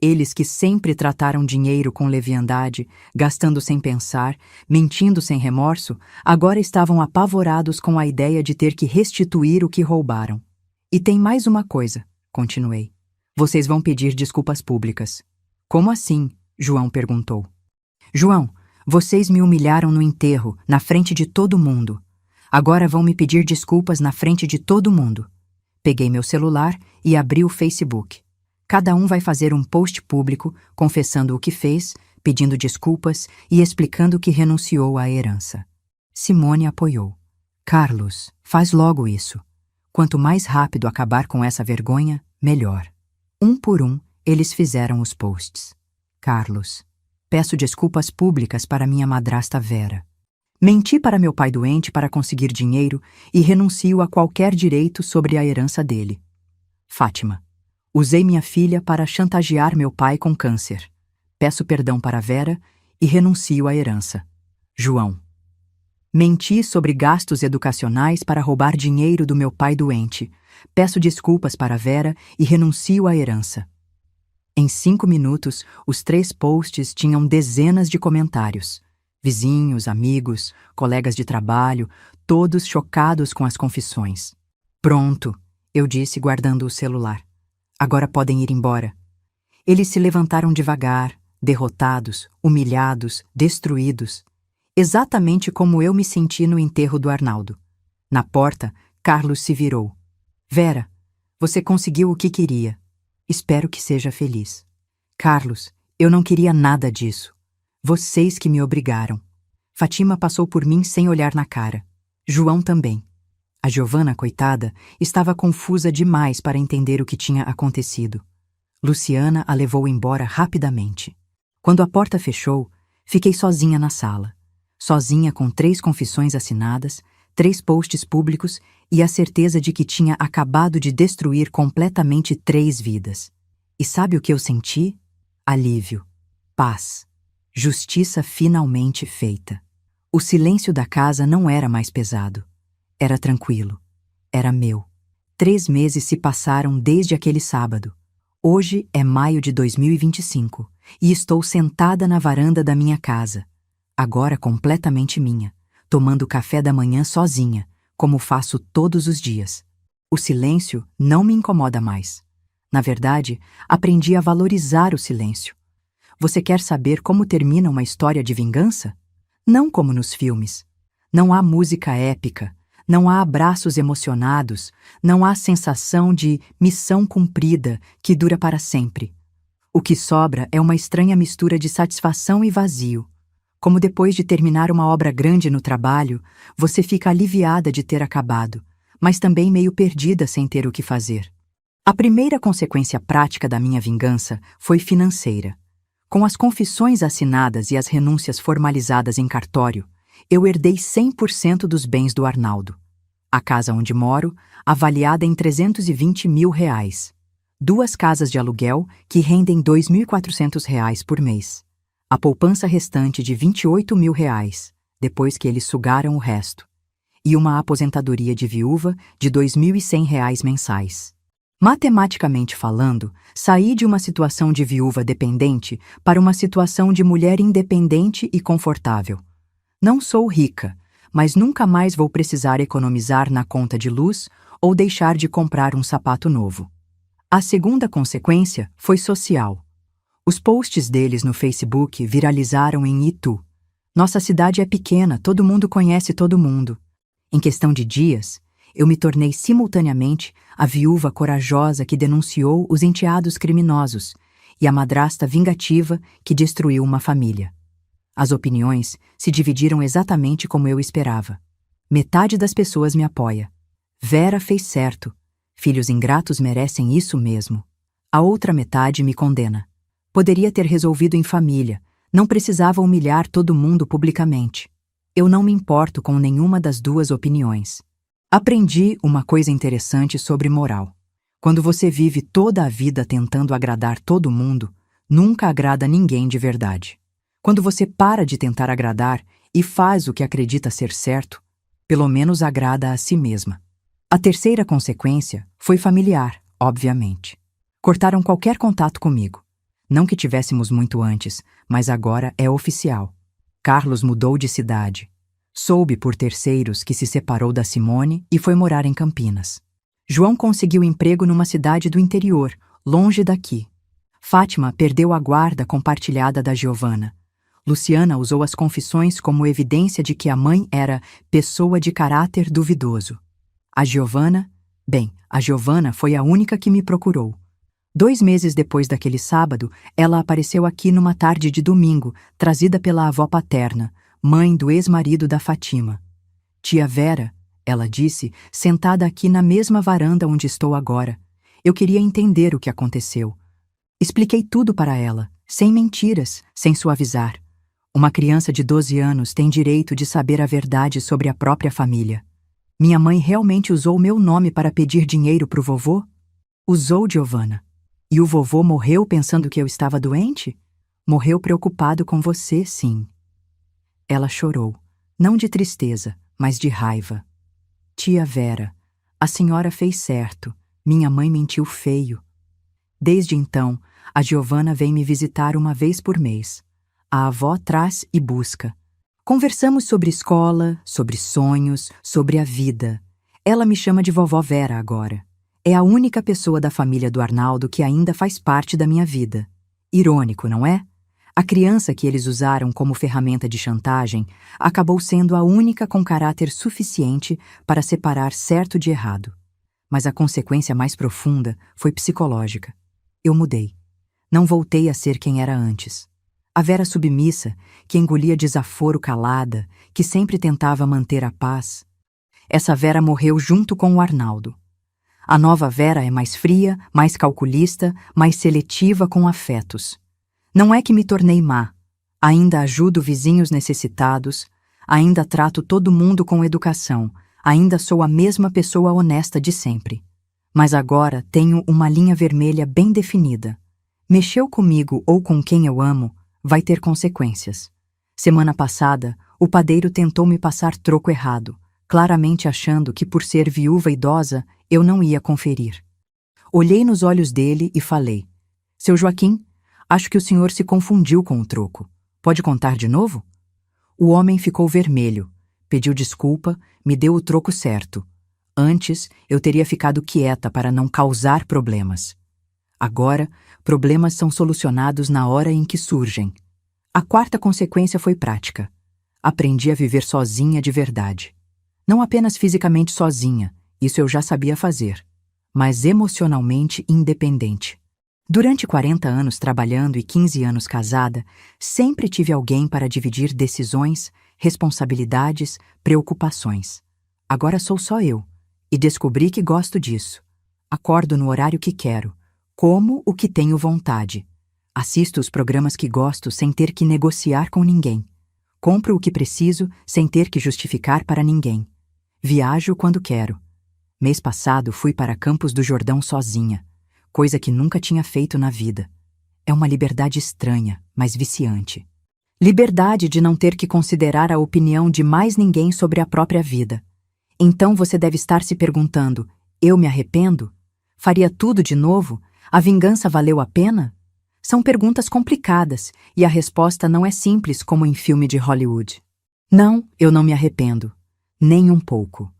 Eles que sempre trataram dinheiro com leviandade, gastando sem pensar, mentindo sem remorso, agora estavam apavorados com a ideia de ter que restituir o que roubaram. E tem mais uma coisa, continuei. Vocês vão pedir desculpas públicas. Como assim? João perguntou. João, vocês me humilharam no enterro, na frente de todo mundo. Agora vão me pedir desculpas na frente de todo mundo. Peguei meu celular e abri o Facebook. Cada um vai fazer um post público, confessando o que fez, pedindo desculpas e explicando que renunciou à herança. Simone apoiou. Carlos, faz logo isso. Quanto mais rápido acabar com essa vergonha, melhor. Um por um, eles fizeram os posts. Carlos, peço desculpas públicas para minha madrasta Vera. Menti para meu pai doente para conseguir dinheiro e renuncio a qualquer direito sobre a herança dele. Fátima, usei minha filha para chantagear meu pai com câncer. Peço perdão para Vera e renuncio à herança. João, menti sobre gastos educacionais para roubar dinheiro do meu pai doente. Peço desculpas para Vera e renuncio à herança. Em 5 minutos, os 3 posts tinham dezenas de comentários. Vizinhos, amigos, colegas de trabalho, todos chocados com as confissões. Pronto, eu disse guardando o celular. Agora podem ir embora. Eles se levantaram devagar, derrotados, humilhados, destruídos. Exatamente como eu me senti no enterro do Arnaldo. Na porta, Carlos se virou. Vera, você conseguiu o que queria. Espero que seja feliz. Carlos, eu não queria nada disso. Vocês que me obrigaram. Fátima passou por mim sem olhar na cara. João também. A Giovana, coitada, estava confusa demais para entender o que tinha acontecido. Luciana a levou embora rapidamente. Quando a porta fechou, fiquei sozinha na sala. Sozinha com 3 confissões assinadas, 3 posts públicos e a certeza de que tinha acabado de destruir completamente 3 vidas. E sabe o que eu senti? Alívio, paz, justiça finalmente feita. O silêncio da casa não era mais pesado. Era tranquilo. Era meu. 3 meses se passaram desde aquele sábado. Hoje é maio de 2025 e estou sentada na varanda da minha casa, agora completamente minha, tomando café da manhã sozinha, como faço todos os dias. O silêncio não me incomoda mais. Na verdade, aprendi a valorizar o silêncio. Você quer saber como termina uma história de vingança? Não como nos filmes. Não há música épica, não há abraços emocionados, não há sensação de missão cumprida que dura para sempre. O que sobra é uma estranha mistura de satisfação e vazio. Como depois de terminar uma obra grande no trabalho, você fica aliviada de ter acabado, mas também meio perdida sem ter o que fazer. A primeira consequência prática da minha vingança foi financeira. Com as confissões assinadas e as renúncias formalizadas em cartório, eu herdei 100% dos bens do Arnaldo. A casa onde moro, avaliada em R$320 mil. 2 casas de aluguel que rendem R$2.400 por mês. A poupança restante de R$28 mil, depois que eles sugaram o resto. E uma aposentadoria de viúva de R$2.100 mensais. Matematicamente falando, saí de uma situação de viúva dependente para uma situação de mulher independente e confortável. Não sou rica, mas nunca mais vou precisar economizar na conta de luz ou deixar de comprar um sapato novo. A segunda consequência foi social. Os posts deles no Facebook viralizaram em Itu. Nossa cidade é pequena, todo mundo conhece todo mundo. Em questão de dias, eu me tornei simultaneamente a viúva corajosa que denunciou os enteados criminosos e a madrasta vingativa que destruiu uma família. As opiniões se dividiram exatamente como eu esperava. Metade das pessoas me apoia. Vera fez certo. Filhos ingratos merecem isso mesmo. A outra metade me condena. Poderia ter resolvido em família, não precisava humilhar todo mundo publicamente. Eu não me importo com nenhuma das 2 opiniões. Aprendi uma coisa interessante sobre moral. Quando você vive toda a vida tentando agradar todo mundo, nunca agrada ninguém de verdade. Quando você para de tentar agradar e faz o que acredita ser certo, pelo menos agrada a si mesma. A terceira consequência foi familiar, obviamente. Cortaram qualquer contato comigo. Não que tivéssemos muito antes, mas agora é oficial. Carlos mudou de cidade. Soube por terceiros que se separou da Simone e foi morar em Campinas. João conseguiu emprego numa cidade do interior, longe daqui. Fátima perdeu a guarda compartilhada da Giovana. Luciana usou as confissões como evidência de que a mãe era pessoa de caráter duvidoso. A Giovana foi a única que me procurou. 2 meses depois daquele sábado, ela apareceu aqui numa tarde de domingo, trazida pela avó paterna, mãe do ex-marido da Fátima. Tia Vera, ela disse, sentada aqui na mesma varanda onde estou agora. Eu queria entender o que aconteceu. Expliquei tudo para ela, sem mentiras, sem suavizar. Uma criança de 12 anos tem direito de saber a verdade sobre a própria família. Minha mãe realmente usou meu nome para pedir dinheiro pro vovô? Usou, Giovana. E o vovô morreu pensando que eu estava doente? Morreu preocupado com você, sim. Ela chorou, não de tristeza, mas de raiva. Tia Vera, a senhora fez certo. Minha mãe mentiu feio. Desde então, a Giovana vem me visitar uma vez por mês. A avó traz e busca. Conversamos sobre escola, sobre sonhos, sobre a vida. Ela me chama de vovó Vera agora. É a única pessoa da família do Arnaldo que ainda faz parte da minha vida. Irônico, não é? A criança que eles usaram como ferramenta de chantagem acabou sendo a única com caráter suficiente para separar certo de errado. Mas a consequência mais profunda foi psicológica. Eu mudei. Não voltei a ser quem era antes. A Vera submissa, que engolia desaforo calada, que sempre tentava manter a paz, essa Vera morreu junto com o Arnaldo. A nova Vera é mais fria, mais calculista, mais seletiva com afetos. Não é que me tornei má. Ainda ajudo vizinhos necessitados, ainda trato todo mundo com educação, ainda sou a mesma pessoa honesta de sempre. Mas agora tenho uma linha vermelha bem definida. Mexeu comigo ou com quem eu amo, vai ter consequências. Semana passada, o padeiro tentou me passar troco errado, claramente achando que por ser viúva idosa, eu não ia conferir. Olhei nos olhos dele e falei: "Seu Joaquim, acho que o senhor se confundiu com o troco. Pode contar de novo?" O homem ficou vermelho, pediu desculpa, me deu o troco certo. Antes, eu teria ficado quieta para não causar problemas. Agora, problemas são solucionados na hora em que surgem. A quarta consequência foi prática. Aprendi a viver sozinha de verdade. Não apenas fisicamente sozinha, isso eu já sabia fazer, mas emocionalmente independente. Durante 40 anos trabalhando e 15 anos casada, sempre tive alguém para dividir decisões, responsabilidades, preocupações. Agora sou só eu, e descobri que gosto disso. Acordo no horário que quero, como o que tenho vontade. Assisto os programas que gosto sem ter que negociar com ninguém. Compro o que preciso sem ter que justificar para ninguém. Viajo quando quero. Mês passado fui para Campos do Jordão sozinha, coisa que nunca tinha feito na vida. É uma liberdade estranha, mas viciante. Liberdade de não ter que considerar a opinião de mais ninguém sobre a própria vida. Então você deve estar se perguntando: eu me arrependo? Faria tudo de novo? A vingança valeu a pena? São perguntas complicadas, e a resposta não é simples como em filme de Hollywood. Não, eu não me arrependo. Nem um pouco.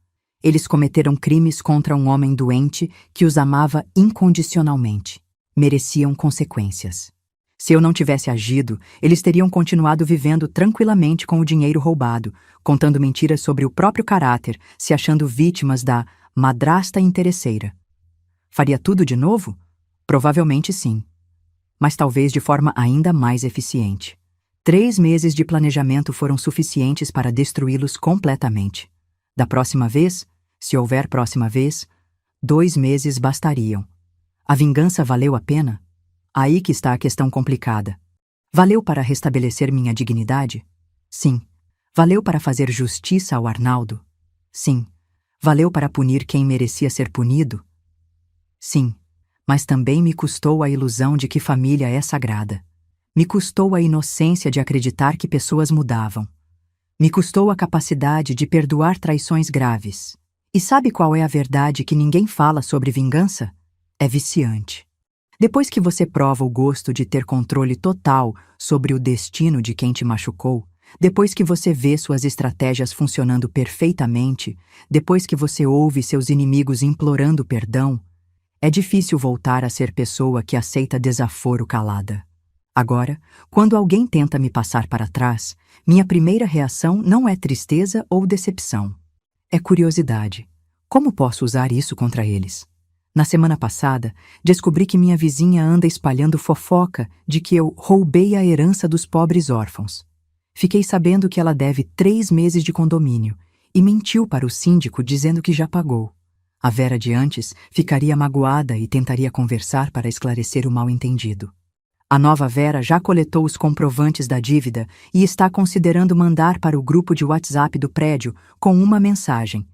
Eles cometeram crimes contra um homem doente que os amava incondicionalmente. Mereciam consequências. Se eu não tivesse agido, eles teriam continuado vivendo tranquilamente com o dinheiro roubado, contando mentiras sobre o próprio caráter, se achando vítimas da madrasta interesseira. Faria tudo de novo? Provavelmente sim. Mas talvez de forma ainda mais eficiente. 3 meses de planejamento foram suficientes para destruí-los completamente. Da próxima vez, se houver próxima vez, 2 meses bastariam. A vingança valeu a pena? Aí que está a questão complicada. Valeu para restabelecer minha dignidade? Sim. Valeu para fazer justiça ao Arnaldo? Sim. Valeu para punir quem merecia ser punido? Sim. Mas também me custou a ilusão de que família é sagrada. Me custou a inocência de acreditar que pessoas mudavam. Me custou a capacidade de perdoar traições graves. E sabe qual é a verdade que ninguém fala sobre vingança? É viciante. Depois que você prova o gosto de ter controle total sobre o destino de quem te machucou, depois que você vê suas estratégias funcionando perfeitamente, depois que você ouve seus inimigos implorando perdão, é difícil voltar a ser pessoa que aceita desaforo calada. Agora, quando alguém tenta me passar para trás, minha primeira reação não é tristeza ou decepção. É curiosidade. Como posso usar isso contra eles? Na semana passada, descobri que minha vizinha anda espalhando fofoca de que eu roubei a herança dos pobres órfãos. Fiquei sabendo que ela deve 3 meses de condomínio e mentiu para o síndico dizendo que já pagou. A Vera de antes ficaria magoada e tentaria conversar para esclarecer o mal-entendido. A nova Vera já coletou os comprovantes da dívida e está considerando mandar para o grupo de WhatsApp do prédio com uma mensagem: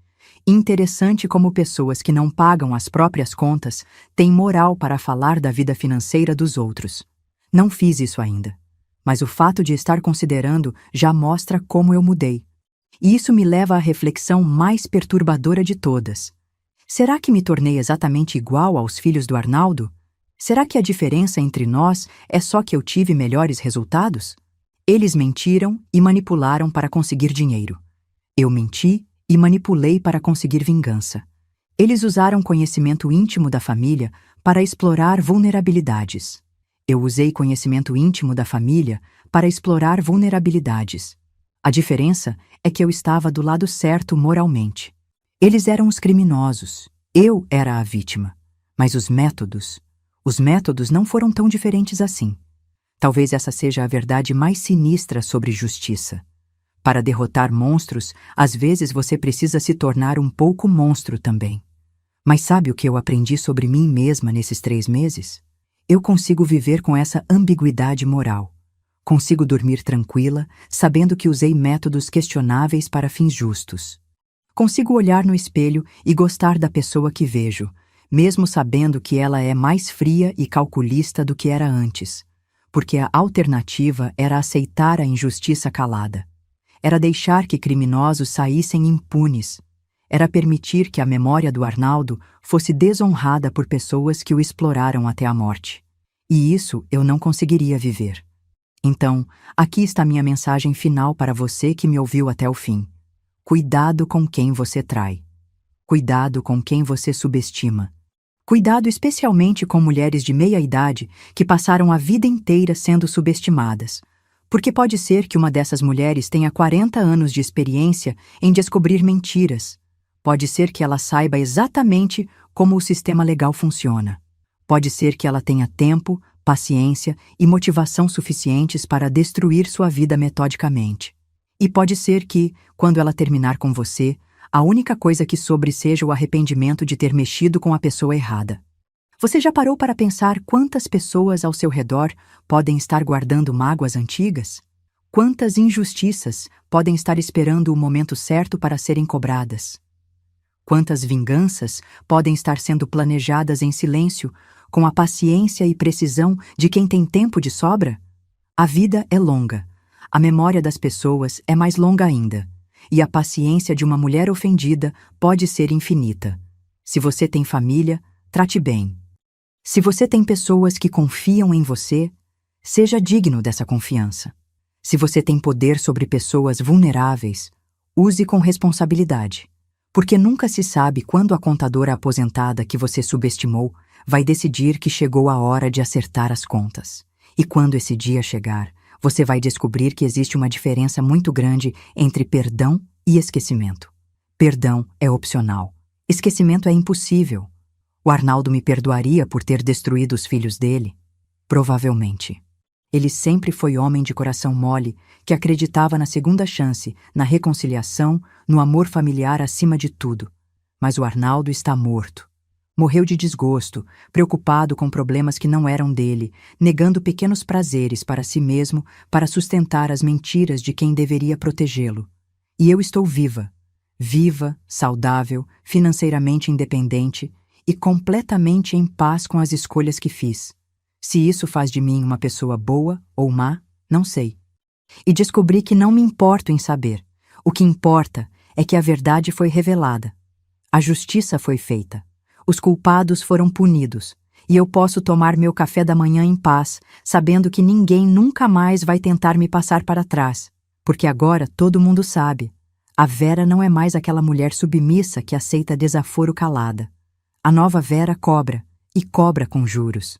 interessante como pessoas que não pagam as próprias contas têm moral para falar da vida financeira dos outros. Não fiz isso ainda, mas o fato de estar considerando já mostra como eu mudei. E isso me leva à reflexão mais perturbadora de todas. Será que me tornei exatamente igual aos filhos do Arnaldo? Será que a diferença entre nós é só que eu tive melhores resultados? Eles mentiram e manipularam para conseguir dinheiro. Eu menti e manipulei para conseguir vingança. Eles usaram conhecimento íntimo da família para explorar vulnerabilidades. Eu usei conhecimento íntimo da família para explorar vulnerabilidades. A diferença é que eu estava do lado certo moralmente. Eles eram os criminosos, eu era a vítima. Mas os métodos não foram tão diferentes assim. Talvez essa seja a verdade mais sinistra sobre justiça. Para derrotar monstros, às vezes você precisa se tornar um pouco monstro também. Mas sabe o que eu aprendi sobre mim mesma nesses 3 meses? Eu consigo viver com essa ambiguidade moral. Consigo dormir tranquila, sabendo que usei métodos questionáveis para fins justos. Consigo olhar no espelho e gostar da pessoa que vejo, mesmo sabendo que ela é mais fria e calculista do que era antes, porque a alternativa era aceitar a injustiça calada. Era deixar que criminosos saíssem impunes. Era permitir que a memória do Arnaldo fosse desonrada por pessoas que o exploraram até a morte. E isso eu não conseguiria viver. Então, aqui está minha mensagem final para você que me ouviu até o fim. Cuidado com quem você trai. Cuidado com quem você subestima. Cuidado especialmente com mulheres de meia idade que passaram a vida inteira sendo subestimadas. Porque pode ser que uma dessas mulheres tenha 40 anos de experiência em descobrir mentiras. Pode ser que ela saiba exatamente como o sistema legal funciona. Pode ser que ela tenha tempo, paciência e motivação suficientes para destruir sua vida metodicamente. E pode ser que, quando ela terminar com você, a única coisa que sobre seja o arrependimento de ter mexido com a pessoa errada. Você já parou para pensar quantas pessoas ao seu redor podem estar guardando mágoas antigas? Quantas injustiças podem estar esperando o momento certo para serem cobradas? Quantas vinganças podem estar sendo planejadas em silêncio, com a paciência e precisão de quem tem tempo de sobra? A vida é longa. A memória das pessoas é mais longa ainda. E a paciência de uma mulher ofendida pode ser infinita. Se você tem família, trate bem. Se você tem pessoas que confiam em você, seja digno dessa confiança. Se você tem poder sobre pessoas vulneráveis, use com responsabilidade. Porque nunca se sabe quando a contadora aposentada que você subestimou vai decidir que chegou a hora de acertar as contas. E quando esse dia chegar, você vai descobrir que existe uma diferença muito grande entre perdão e esquecimento. Perdão é opcional. Esquecimento é impossível. O Arnaldo me perdoaria por ter destruído os filhos dele? Provavelmente. Ele sempre foi homem de coração mole, que acreditava na segunda chance, na reconciliação, no amor familiar acima de tudo. Mas o Arnaldo está morto. Morreu de desgosto, preocupado com problemas que não eram dele, negando pequenos prazeres para si mesmo para sustentar as mentiras de quem deveria protegê-lo. E eu estou viva. Viva, saudável, financeiramente independente e completamente em paz com as escolhas que fiz. Se isso faz de mim uma pessoa boa ou má, não sei. E descobri que não me importo em saber. O que importa é que a verdade foi revelada. A justiça foi feita. Os culpados foram punidos. E eu posso tomar meu café da manhã em paz, sabendo que ninguém nunca mais vai tentar me passar para trás. Porque agora todo mundo sabe. A Vera não é mais aquela mulher submissa que aceita desaforo calada. A nova Vera cobra, e cobra com juros.